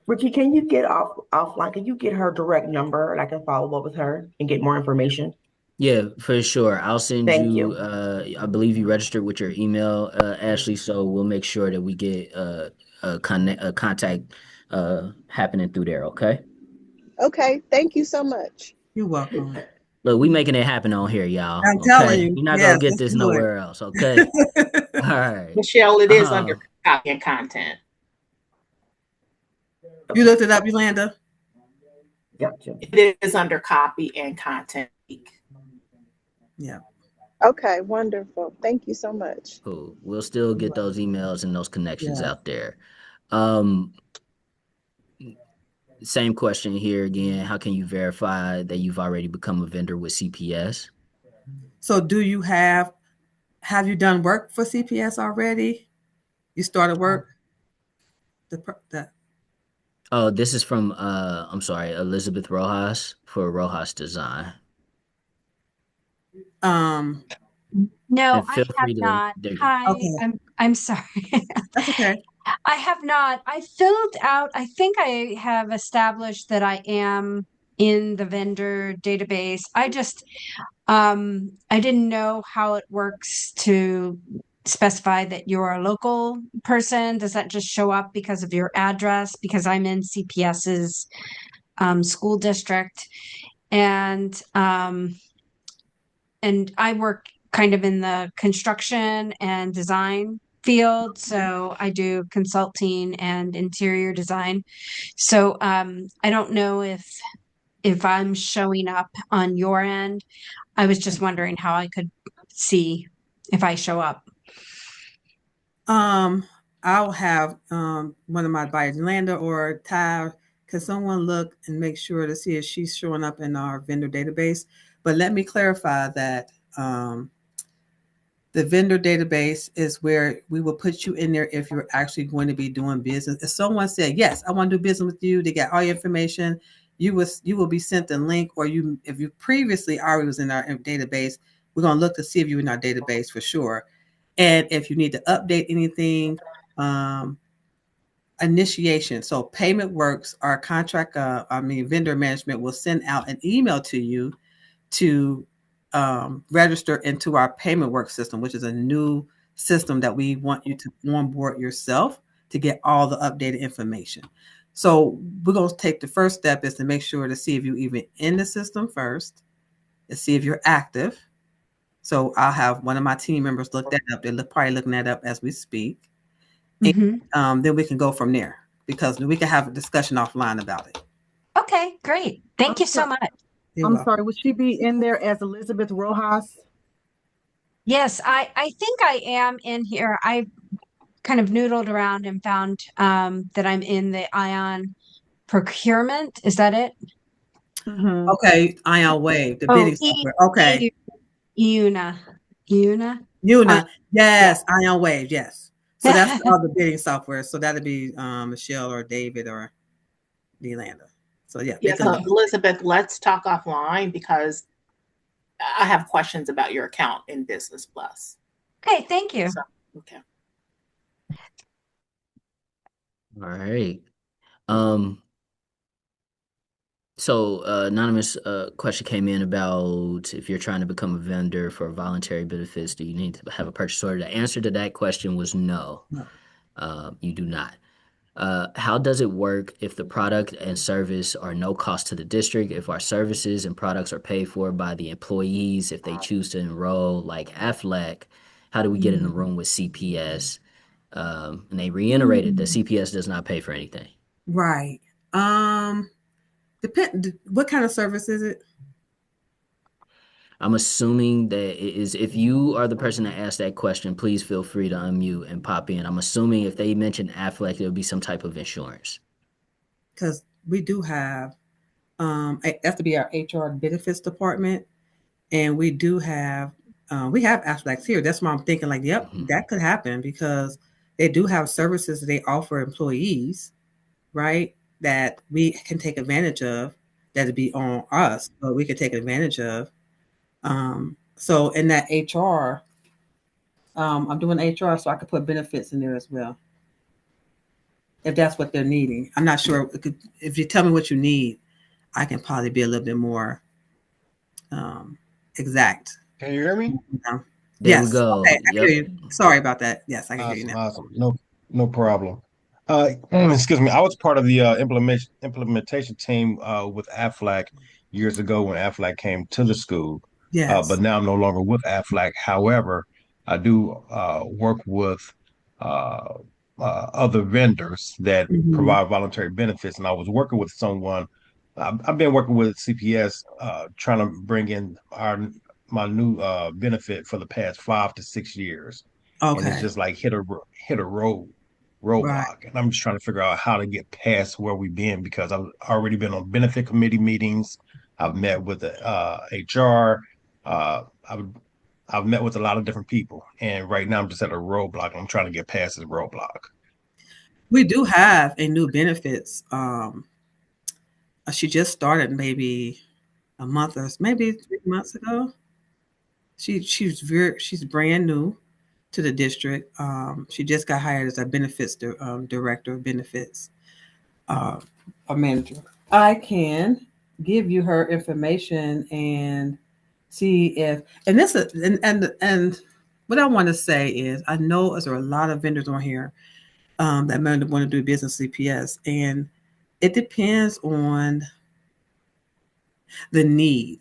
J: Ricky, can you get offline? Can you get her direct number and I can follow up with her and get more information?
A: Yeah, for sure. I'll send
J: Thank
A: you,
J: you.
A: I believe you registered with your email, Ashley, so we'll make sure that we get a contact happening through there, okay?
K: Okay, thank you so much.
B: You're welcome.
A: Look, we making it happen on here, y'all,
B: I'm telling
A: okay?
B: you,
A: You're not gonna
B: yes,
A: get
B: let's
A: this
B: do
A: nowhere else, okay?
B: it.
A: All right.
D: Michelle, it is under
A: Um,
D: copy and content.
B: You looked it up, Yolanda?
J: Gotcha.
D: It is under copy and content.
B: Yeah.
K: Okay, wonderful. Thank you so much.
A: cool. We'll still get those emails and those connections
B: Yeah.
A: out there. Um, Same question here again. How can you verify that you've already become a vendor with CPS?
B: So do you have you done work for CPS already? You started work? The
A: Oh, this is from I'm sorry, Elizabeth Rojas for Rojas Design.
B: um
L: No,
A: And
L: I
A: feel
L: have
A: free to
L: not.
A: there you go.
L: Hi,
B: okay.
L: I'm sorry.
B: That's okay.
L: I have not. I filled out, I think I have established that I am in the vendor database. I didn't know how it works to specify that you're a local person. Does that just show up because of your address? Because I'm in CPS's school district, and I work kind of in the construction and design field. So I do consulting and interior design. So I don't know if I'm showing up on your end. I was just wondering how I could see if I show up.
B: Um, I'll have one of my buyers, Landa or Ty, can someone look and make sure to see if she's showing up in our vendor database? But let me clarify that the vendor database is where we will put you in there if you're actually going to be doing business. If someone said, yes, I want to do business with you, they get all your information, you will be sent a link, or you if you previously already was in our database, we're gonna look to see if you're in our database for sure. And if you need to update anything, um, initiation. So Payment Works, our contract, vendor management will send out an email to you to register into our Payment Works system, which is a new system that we want you to onboard yourself to get all the updated information. So we're going to take the first step is to make sure to see if you're even in the system first, to see if you're active. So I'll have one of my team members look that up. They're probably looking that up as we speak. And then we can go from there because we can have a discussion offline about it.
L: Okay, great. Thank you so much.
B: You're
C: I'm
B: welcome.
C: sorry, would she be in there as Elizabeth Rojas?
L: Yes, I think I am in here. I kind of noodled around and found that I'm in the Ion procurement. Is that it?
C: Mm-hmm.
B: Okay, Ion Wave, the
L: Oh,
B: bidding software. Okay.
L: Una. Una?
B: Una,
L: Yeah.
B: yes, Ion Wave, yes. So that's all the bidding software. So that'd be Michelle or David or Delanda. So yeah, they
D: Yes,
B: can.
D: Elizabeth, let's talk offline because I have questions about your account in Business Plus.
L: Okay, thank you.
D: So, okay.
A: All right. Um, So, anonymous question came in about if you're trying to become a vendor for voluntary benefits, do you need to have a purchase order? The answer to that question was no,
B: No.
A: you do not. How does it work if the product and service are no cost to the district, if our services and products are paid for by the employees, if they choose to enroll like AFLAC, how do we get in the room with CPS? And they reiterated that CPS does not pay for anything.
B: Right. What kind of service is it?
A: I'm assuming that it is, if you are the person that asked that question, please feel free to unmute and pop in. I'm assuming if they mention AFLAC, there'll be some type of insurance.
B: Because we do have, it has to be our HR benefits department, and we do have, we have Aflacs here. That's why I'm thinking like, yep, that could happen because they do have services that they offer employees, right? That we can take advantage of. That'd be on us, but we could take advantage of. So in that HR, I'm doing HR, so I could put benefits in there as well if that's what they're needing. I'm not sure if you tell me what you need, I can probably be a little bit more exact.
M: Can you hear me?
A: There we
B: Yes.
A: go.
B: Okay, I can
A: Yep.
B: hear you. Sorry about that. Yes, I can hear you
M: Awesome,
B: now.
M: awesome. No problem. Excuse me. I was part of the implementation team with AFLAC years ago when AFLAC came to the school. But
B: Yes.
M: now I'm no longer with AFLAC. However, I do work with uh, other vendors that
B: Mhm.
M: provide voluntary benefits, and I was working with someone. I've been working with CPS, trying to bring in my new benefit for the past 5 to 6 years, and it's
B: Okay.
M: just like hit a
B: Right.
M: roadblock, and I'm just trying to figure out how to get past where we've been because I've already been on benefit committee meetings. I've met with the HR. I've met with a lot of different people, and right now I'm just at a roadblock. And I'm trying to get past this roadblock.
B: We do have a new benefits. She just started maybe a month or maybe 3 months ago. She's brand new to the district. She just got hired as a benefits director of benefits, uh, a manager. I can give you her information and see if and this is and what I want to say is I know there are a lot of vendors on here that might want to do business CPS, and it depends on the need.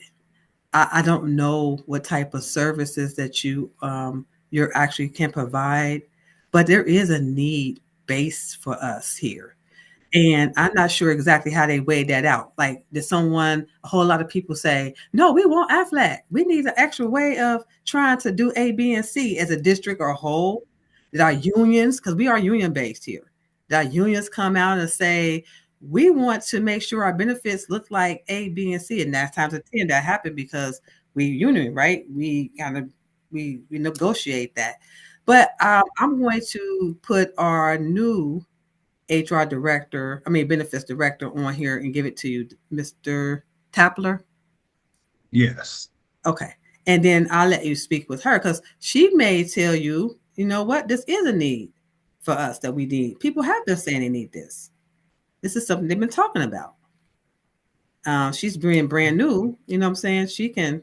B: I don't know what type of services that you're actually can provide, but there is a need base for us here. And I'm not sure exactly how they weighed that out. Like, did a whole lot of people say, no, we want AFLAC. We need an extra way of trying to do A, B, and C as a district or a whole? Did our unions, because we are union based here, did our unions come out and say, we want to make sure our benefits look like A, B, and C? And that's times of 10 that happened because we union, right? We negotiate that. But I'm going to put our new HR director, I mean benefits director on here and give it to you, Mr. Tapler.
M: Yes.
B: Okay. And then I'll let you speak with her because she may tell you, you know what, this is a need for us that we need. People have been saying they need this. This is something they've been talking about. She's being brand new, you know what I'm saying? She can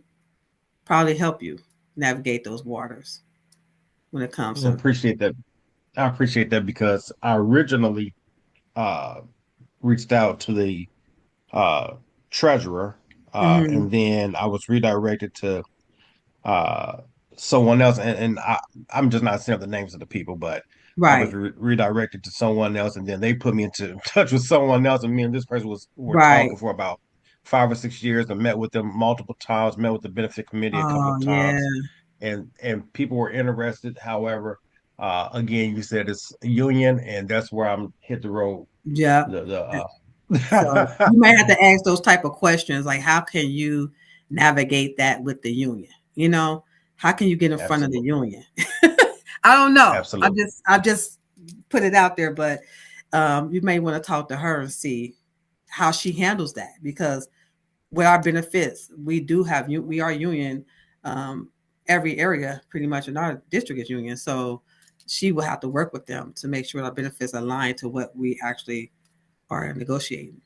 B: probably help you navigate those waters when it comes
M: I
B: to.
M: appreciate that. I appreciate that because I originally uh, reached out to the uh, treasurer,
B: Mhm.
M: and then I was redirected to uh, someone else, and I'm just not saying the names of the people, but I was
B: Right.
M: redirected to someone else, and then they put me into touch with someone else, and me and this person were talking
B: Right.
M: for about 5 or 6 years, and met with them multiple times, met with the benefit committee a couple
B: Oh,
M: of
B: yeah.
M: times, and people were interested. However, again, you said it's a union, and that's where I'm hit the road.
B: Yeah.
M: The
B: So you might have to ask those type of questions, like how can you navigate that with the union? You know, how can you get in front of the
M: Absolutely,
B: union? I don't know.
M: absolutely.
B: I just put it out there, but you may want to talk to her and see how she handles that because with our benefits, we are union. Um, every area pretty much in our district is union, so she will have to work with them to make sure our benefits align to what we actually are negotiating.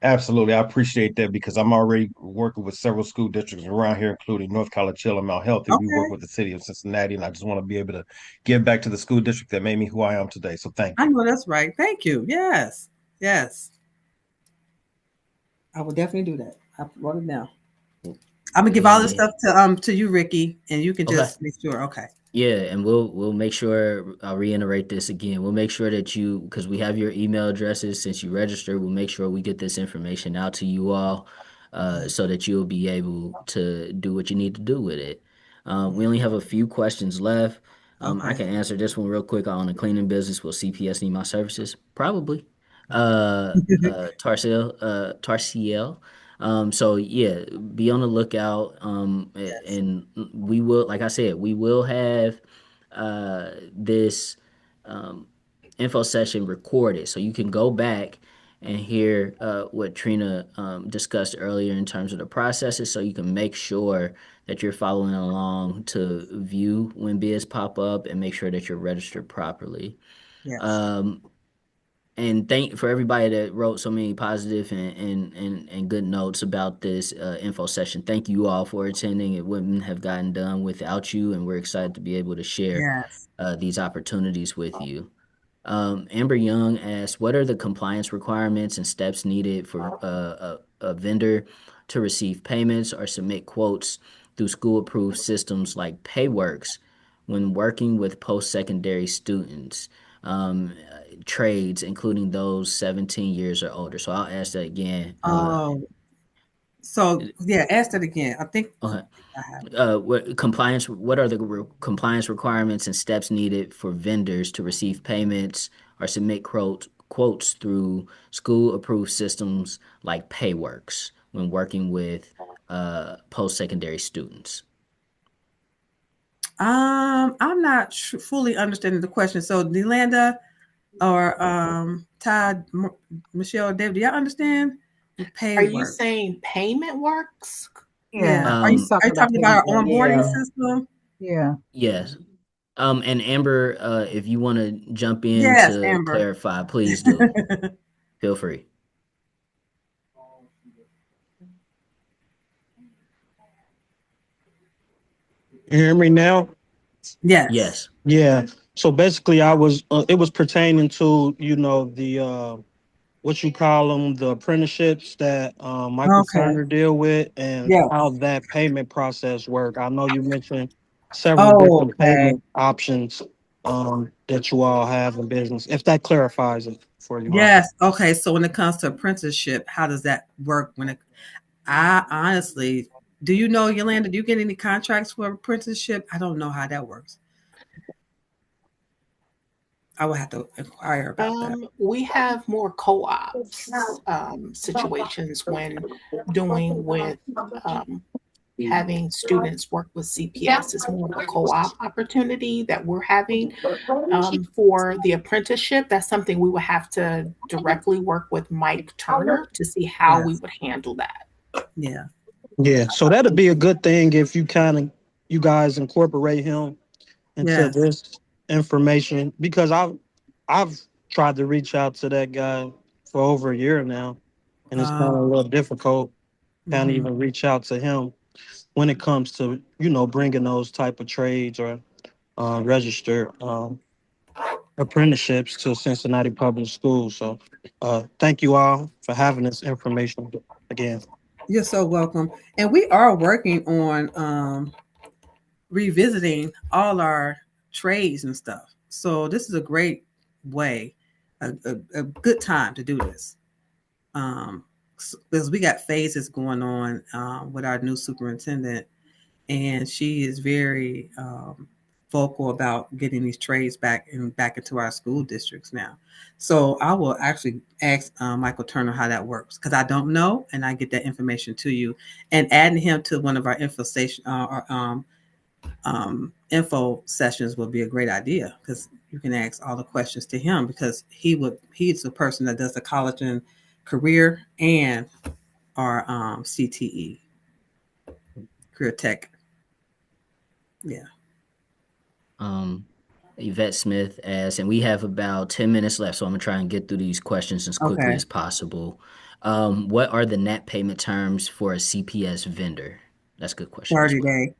M: Absolutely. I appreciate that because I'm already working with several school districts around here, including North Collegeville and Mount Healthy. We work
B: Okay.
M: with the city of Cincinnati, and I just want to be able to give back to the school district that made me who I am today. So thank
B: I
M: you.
B: know that's right. Thank you. Yes. Yes. I will definitely do that. I wrote it down. I'm gonna give all this
A: And
B: stuff to you, Ricky, and you can
A: okay.
B: just make sure. Okay.
A: Yeah, and we'll make sure I'll reiterate this again. We'll make sure that you, because we have your email addresses since you registered, we'll make sure we get this information out to you all, so that you'll be able to do what you need to do with it. We only have a few questions left. I
B: Okay.
A: can answer this one real quick. On a cleaning business, will CPS need my services? Probably. Tarsiel. So yeah, be on the lookout.
B: Yes.
A: And we will, like I said, we will have this um, info session recorded, so you can go back and hear what Trina discussed earlier in terms of the processes, so you can make sure that you're following along to view when bids pop up and make sure that you're registered properly.
B: Yes.
A: Um, and thank for everybody that wrote so many positive and good notes about this info session. Thank you all for attending. It wouldn't have gotten done without you, and we're excited to be able to share
B: Yes.
A: these opportunities with you. Amber Young asked, "What are the compliance requirements and steps needed for a vendor to receive payments or submit quotes through school-approved systems like Payworks when working with post-secondary students, trades, including those 17 years or older?" So I'll ask that again.
B: So yeah, ask that again.
A: Okay.
B: I have it.
A: What are the compliance requirements and steps needed for vendors to receive payments or submit quotes through school approved systems like Payworks when working with post-secondary students?
B: I'm not fully understanding the question. So Delanda or Todd, Michelle, David, do y'all understand pay
D: Are you
B: work?
D: saying payment works?
C: Yeah,
B: Yeah.
C: he's
B: Are
C: talking
B: you
C: about
B: talking about
C: payment
B: our
C: work.
B: onboarding
J: Yeah.
B: system?
C: Yeah.
A: Yes. And Amber, if you want to jump in
B: Yes,
A: to
B: Amber.
A: clarify, please do. Feel free.
N: You hear me now?
B: Yes.
A: Yes.
N: Yeah. So basically, it was pertaining to, the, what you call them, the apprenticeships that Michael
B: Okay.
N: Turner deal with and how
B: Yes.
N: that payment process work. I know you mentioned several
B: Oh,
N: different
B: okay.
N: payment options that you all have in business. If that clarifies it for you, huh?
B: Yes. Okay. So when it comes to apprenticeship, how does that work? I honestly, do you know, Yolanda, do you get any contracts for apprenticeship? I don't know how that works. I would have to inquire about that.
D: We have more co-ops situations when doing with um, having students work with CPS. It's more of a co-op opportunity that we're having for the apprenticeship. That's something we would have to directly work with Mike Turner to see how we
B: Yes.
D: would handle that.
B: Yeah.
N: Yeah. So that'd be a good thing if you guys incorporate him into
B: Yes.
N: this information because I've tried to reach out to that guy for over a year now, and it's kind of a
B: Oh.
N: little difficult. Can't
B: Hmm.
N: even reach out to him when it comes to bringing those type of trades or registered apprenticeships to Cincinnati Public Schools. So thank you all for having this information again.
B: You're so welcome. And we are working on revisiting all our trades and stuff. So this is a great way, a good time to do this. Because we got phases going on with our new superintendent, and she is very vocal about getting these trades back into our school districts now. So I will actually ask Michael Turner how that works because I don't know, and I get that information to you, and adding him to one of our info sessions would be a great idea because you can ask all the questions to him because he's the person that does the college and career and our CTE career tech. Yeah.
A: Um, Yvette Smith asks, and we have about 10 minutes left, so I'm gonna try and get through these questions as quickly
B: Okay.
A: as possible. What are the net payment terms for a CPS vendor? That's a good question as
B: 30
A: well.
B: day,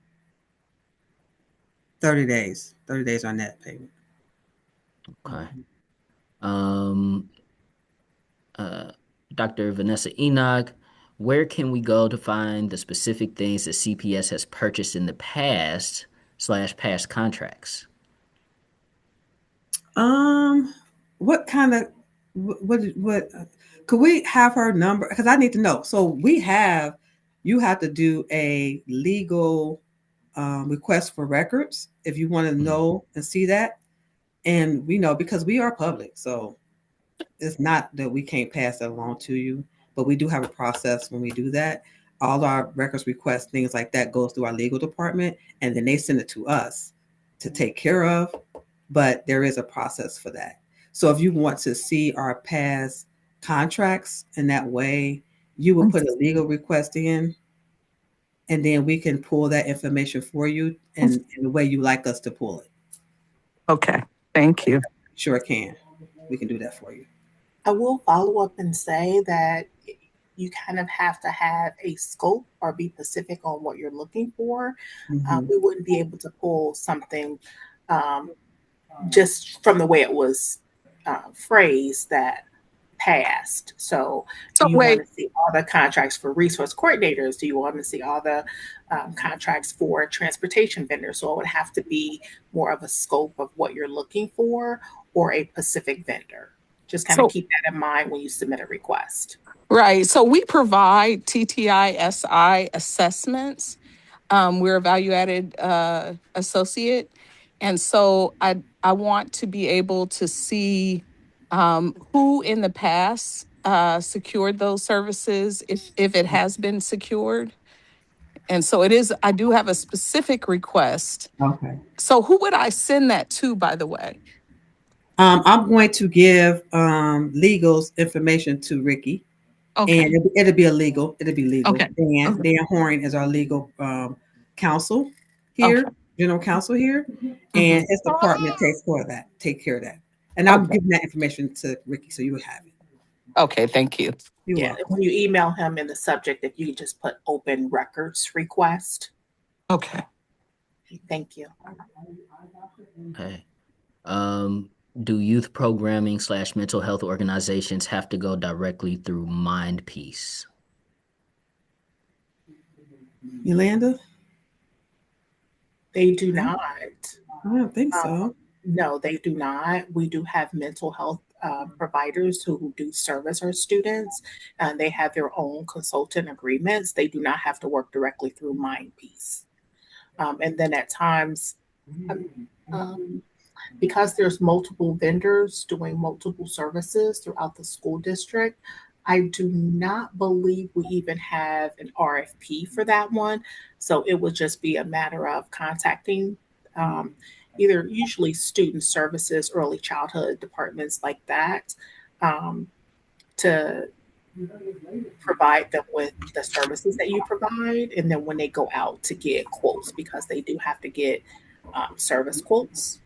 B: 30 days. 30 days on net payment.
A: Okay. Um, uh, Dr. Vanessa Enoch, where can we go to find the specific things that CPS has purchased in the past slash past contracts?
B: Um, what kind of what could we have her number? Because I need to know. So you have to do a legal request for records if you want to
A: Mm.
B: know and see that. And we know because we are public, so it's not that we can't pass that along to you, but we do have a process when we do that. All our records requests, things like that, goes through our legal department, and then they send it to us to take care of. But there is a process for that. So if you want to see our past contracts in that way, you will put a legal request in, and then we can pull that information for you in the way you like us to pull it.
O: Okay, thank you.
B: Sure can. We can do that for you.
D: I will follow up and say that you kind of have to have a scope or be specific on what you're looking for.
B: Mhm.
D: We wouldn't be able to pull something um, just from the way it was phrased that passed. So, do
O: So
D: you want
O: wait,
D: to see all the contracts for resource coordinators? Do you want to see all the contracts for transportation vendors? So, it would have to be more of a scope of what you're looking for or a specific vendor. Just kind of
O: so
D: keep that in mind when you submit a request.
O: right. So we provide TTISI assessments. We're a value added associate. And so I want to be able to see who in the past secured those services, if it has been secured. And so I do have a specific request.
B: Okay.
O: So who would I send that to, by the way?
B: I'm going to give legal's information to Ricky, and
O: Okay.
B: it'll be illegal. It'll be legal.
O: Okay.
B: Dan
O: Okay.
B: Dan Horn is our legal counsel here,
O: Okay.
B: general counsel here,
O: Hmm.
B: and his department takes care of that. Take care of that, and I'll
O: Okay.
B: give that information to Ricky so you will have it.
O: Okay. Thank you.
B: You're
D: Yeah,
B: welcome.
D: when you email him in the subject, if you just put open records request.
O: Okay.
D: Thank you.
A: Okay. Do youth programming slash mental health organizations have to go directly through Mind Peace?
B: Yolanda?
D: They do
B: I
D: not.
B: don't think so.
D: No, they do not. We do have mental health providers who do service our students, and they have their own consultant agreements. They do not have to work directly through MindPeace. And then at times, um, because there's multiple vendors doing multiple services throughout the school district, I do not believe we even have an RFP for that one. So it would just be a matter of contacting um, either usually student services, early childhood departments like that um, to provide them with the services that you provide. And then when they go out to get quotes, because they do have to get service quotes,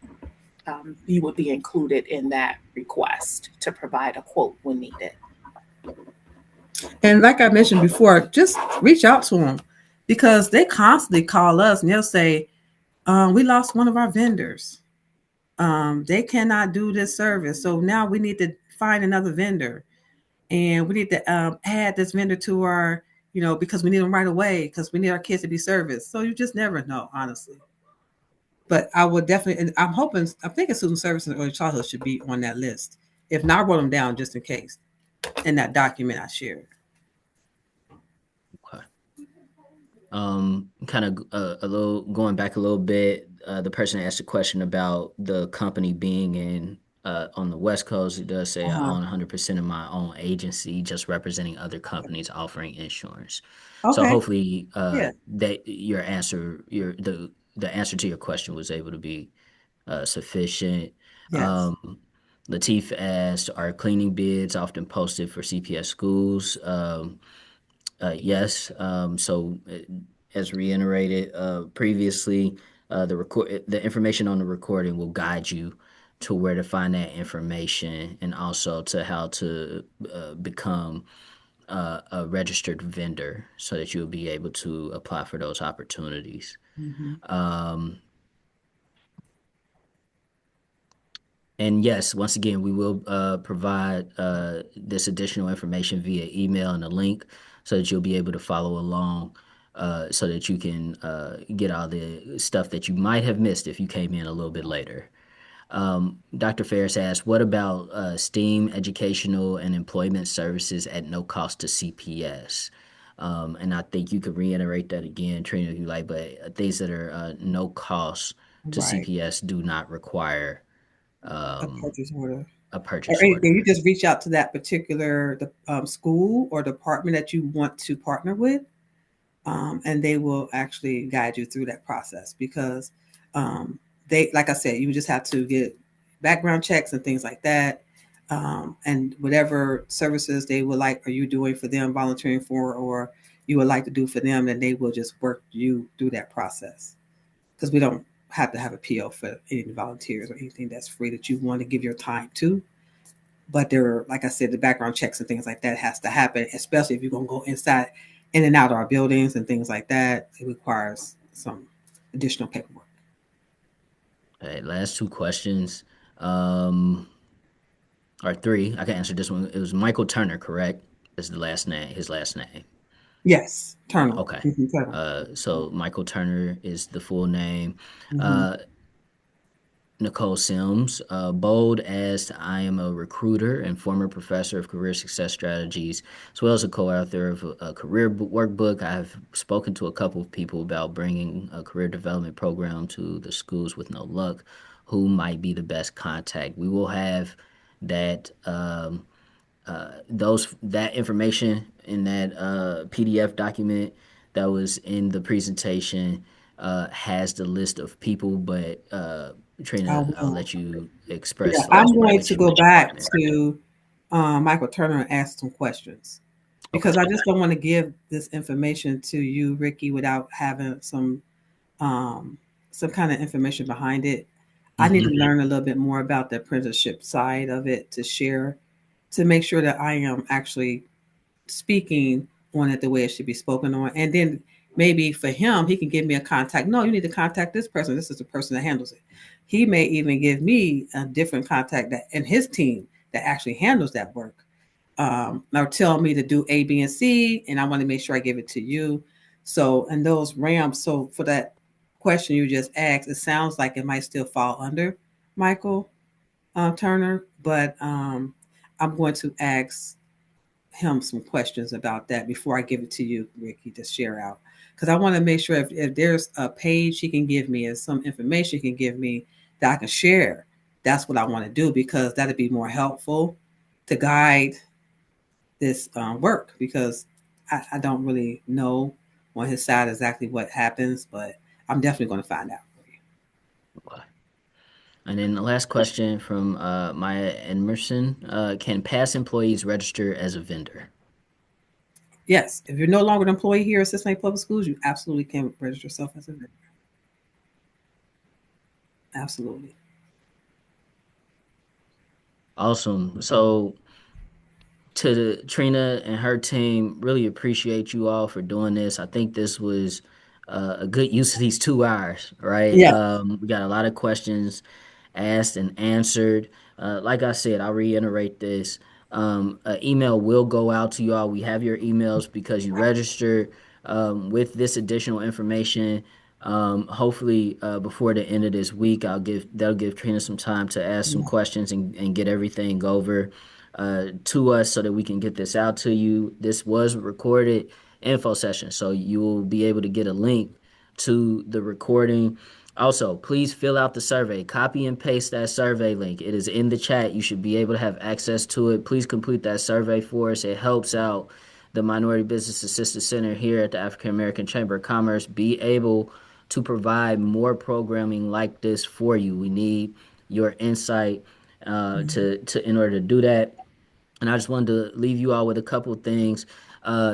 D: you would be included in that request to provide a quote when needed.
B: And like I mentioned before, just reach out to them because they constantly call us and they'll say, "We lost one of our vendors. They cannot do this service, so now we need to find another vendor, and we need to add this vendor to our, because we need them right away because we need our kids to be serviced." So you just never know, honestly. But I would definitely, and I'm thinking student services and early childhood should be on that list. If not, I wrote them down just in case in that document I shared.
A: Okay. Kind of a little going back a little bit. The person asked a question about the company being in on the West Coast. It does say I
B: Uh-huh.
A: own 100% of my own agency, just representing other companies offering insurance. So
B: Okay.
A: hopefully,
B: Yeah.
A: that the answer to your question was able to be sufficient.
B: Yes.
A: Latif asked, are cleaning bids often posted for CPS schools? Yes. As reiterated previously, the information on the recording will guide you to where to find that information and also to how to become a registered vendor so that you'll be able to apply for those opportunities.
B: Mhm.
A: Um, and yes, once again, we will provide this additional information via email and a link so that you'll be able to follow along so that you can get all the stuff that you might have missed if you came in a little bit later. Dr. Ferris asked, what about STEAM educational and employment services at no cost to CPS? And I think you could reiterate that again, Trina, if you like, but things that are no cost to
B: Right.
A: CPS do not require
B: A
A: um,
B: purchase order
A: a
B: or
A: purchase
B: anything. You
A: order.
B: just reach out to that particular school or department that you want to partner with, and they will actually guide you through that process because um, like I said, you just have to get background checks and things like that. And whatever services they would like, are you doing for them, volunteering for, or you would like to do for them, then they will just work you through that process because we don't have to have a PO for any volunteers or anything that's free that you want to give your time to. But there, like I said, the background checks and things like that has to happen, especially if you're gonna go inside, in and out of our buildings and things like that. It requires some additional paperwork.
A: Okay, last two questions. Um, or three. I can answer this one. It was Michael Turner, correct? Is the last name, his last name.
B: Yes, Turner.
A: Okay.
B: Turner.
A: So Michael Turner is the full name.
B: Mm-hmm.
A: Uh, Nicole Sims, bold as I am a recruiter and former professor of career success strategies, as well as a co-author of a career workbook. I've spoken to a couple of people about bringing a career development program to the schools with no luck. Who might be the best contact? We will have that that information in that PDF document that was in the presentation has the list of people, but
B: I
A: Trina, I'll
B: will.
A: let you
B: Yeah,
A: express
B: I'm going
A: which
B: to go
A: which
B: back
A: department.
B: to Michael Turner and ask some questions
A: Okay.
B: because I just don't want to give this information to you, Ricky, without having um, some kind of information behind it. I need to
A: Mm-hmm.
B: learn a little bit more about the apprenticeship side of it to share, to make sure that I am actually speaking on it the way it should be spoken on. And then maybe for him, he can give me a contact. No, you need to contact this person. This is the person that handles it. He may even give me a different contact that in his team that actually handles that work. Or tell me to do A, B, and C, and I want to make sure I give it to you. So, and those ramps. So, for that question you just asked, it sounds like it might still fall under Michael Turner, but I'm going to ask him some questions about that before I give it to you, Ricky, to share out. Because I want to make sure if there's a page he can give me and some information he can give me that I can share, that's what I want to do because that'd be more helpful to guide this work because I don't really know on his side exactly what happens, but I'm definitely going to find out.
A: And then the last question from Maya Emerson: can past employees register as a vendor?
B: Yes, if you're no longer an employee here at Cincinnati Public Schools, you absolutely can register yourself as a vendor. Absolutely.
A: Awesome. So to Trina and her team, really appreciate you all for doing this. I think this was a good use of these 2 hours, right?
B: Yeah.
A: We got a lot of questions asked and answered. Like I said, I'll reiterate this. An email will go out to you all. We have your emails because you registered with this additional information. Hopefully, before the end of this week, that'll give Trina some time to ask some
B: Yeah.
A: questions and get everything over to us so that we can get this out to you. This was a recorded info session, so you will be able to get a link to the recording. Also, please fill out the survey. Copy and paste that survey link. It is in the chat. You should be able to have access to it. Please complete that survey for us. It helps out the Minority Business Assistance Center here at the African American Chamber of Commerce be able to provide more programming like this for you. We need your insight to in order to do that. And I just wanted to leave you all with a couple of things.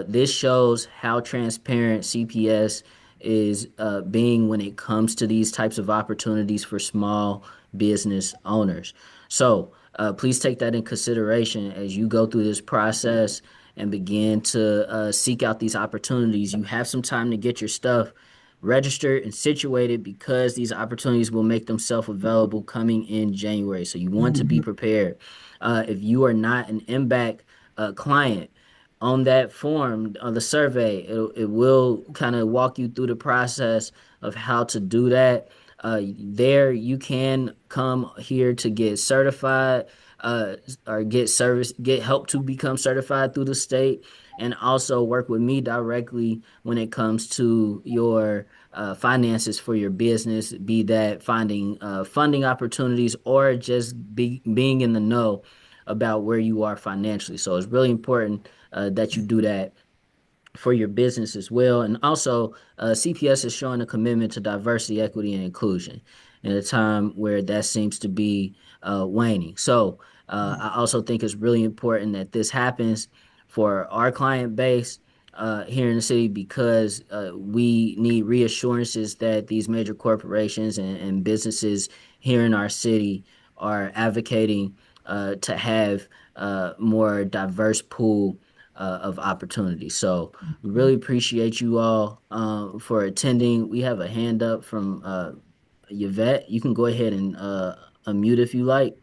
A: This shows how transparent CPS is being when it comes to these types of opportunities for small business owners. So please take that in consideration as you go through this process and begin to seek out these opportunities. You have some time to get your stuff registered and situated because these opportunities will make themselves available coming in January. So you want to be prepared. If you are not an MBAC client, on that form, on the survey, it will kind of walk you through the process of how to do that. There, you can come here to get certified, or get help to become certified through the state, and also work with me directly when it comes to your finances for your business, be that finding funding opportunities or just being in the know about where you are financially. So it's really important that you do that for your business as well. And also, CPS is showing a commitment to diversity, equity, and inclusion in a time where that seems to be waning. So, I also think it's really important that this happens for our client base here in the city because we need reassurances that these major corporations and businesses here in our city are advocating to have more diverse pool of opportunities. So we really appreciate you all for attending. We have a hand up from Yvette. You can go ahead and unmute if you like.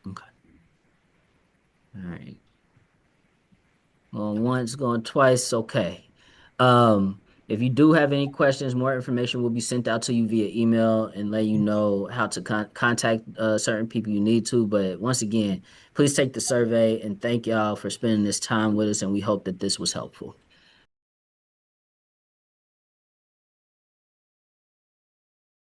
A: Okay. All right. Going once, going twice. Okay. If you do have any questions, more information will be sent out to you via email and let you know how to contact certain people you need to. But once again, please take the survey and thank y'all for spending this time with us. And we hope that this was helpful.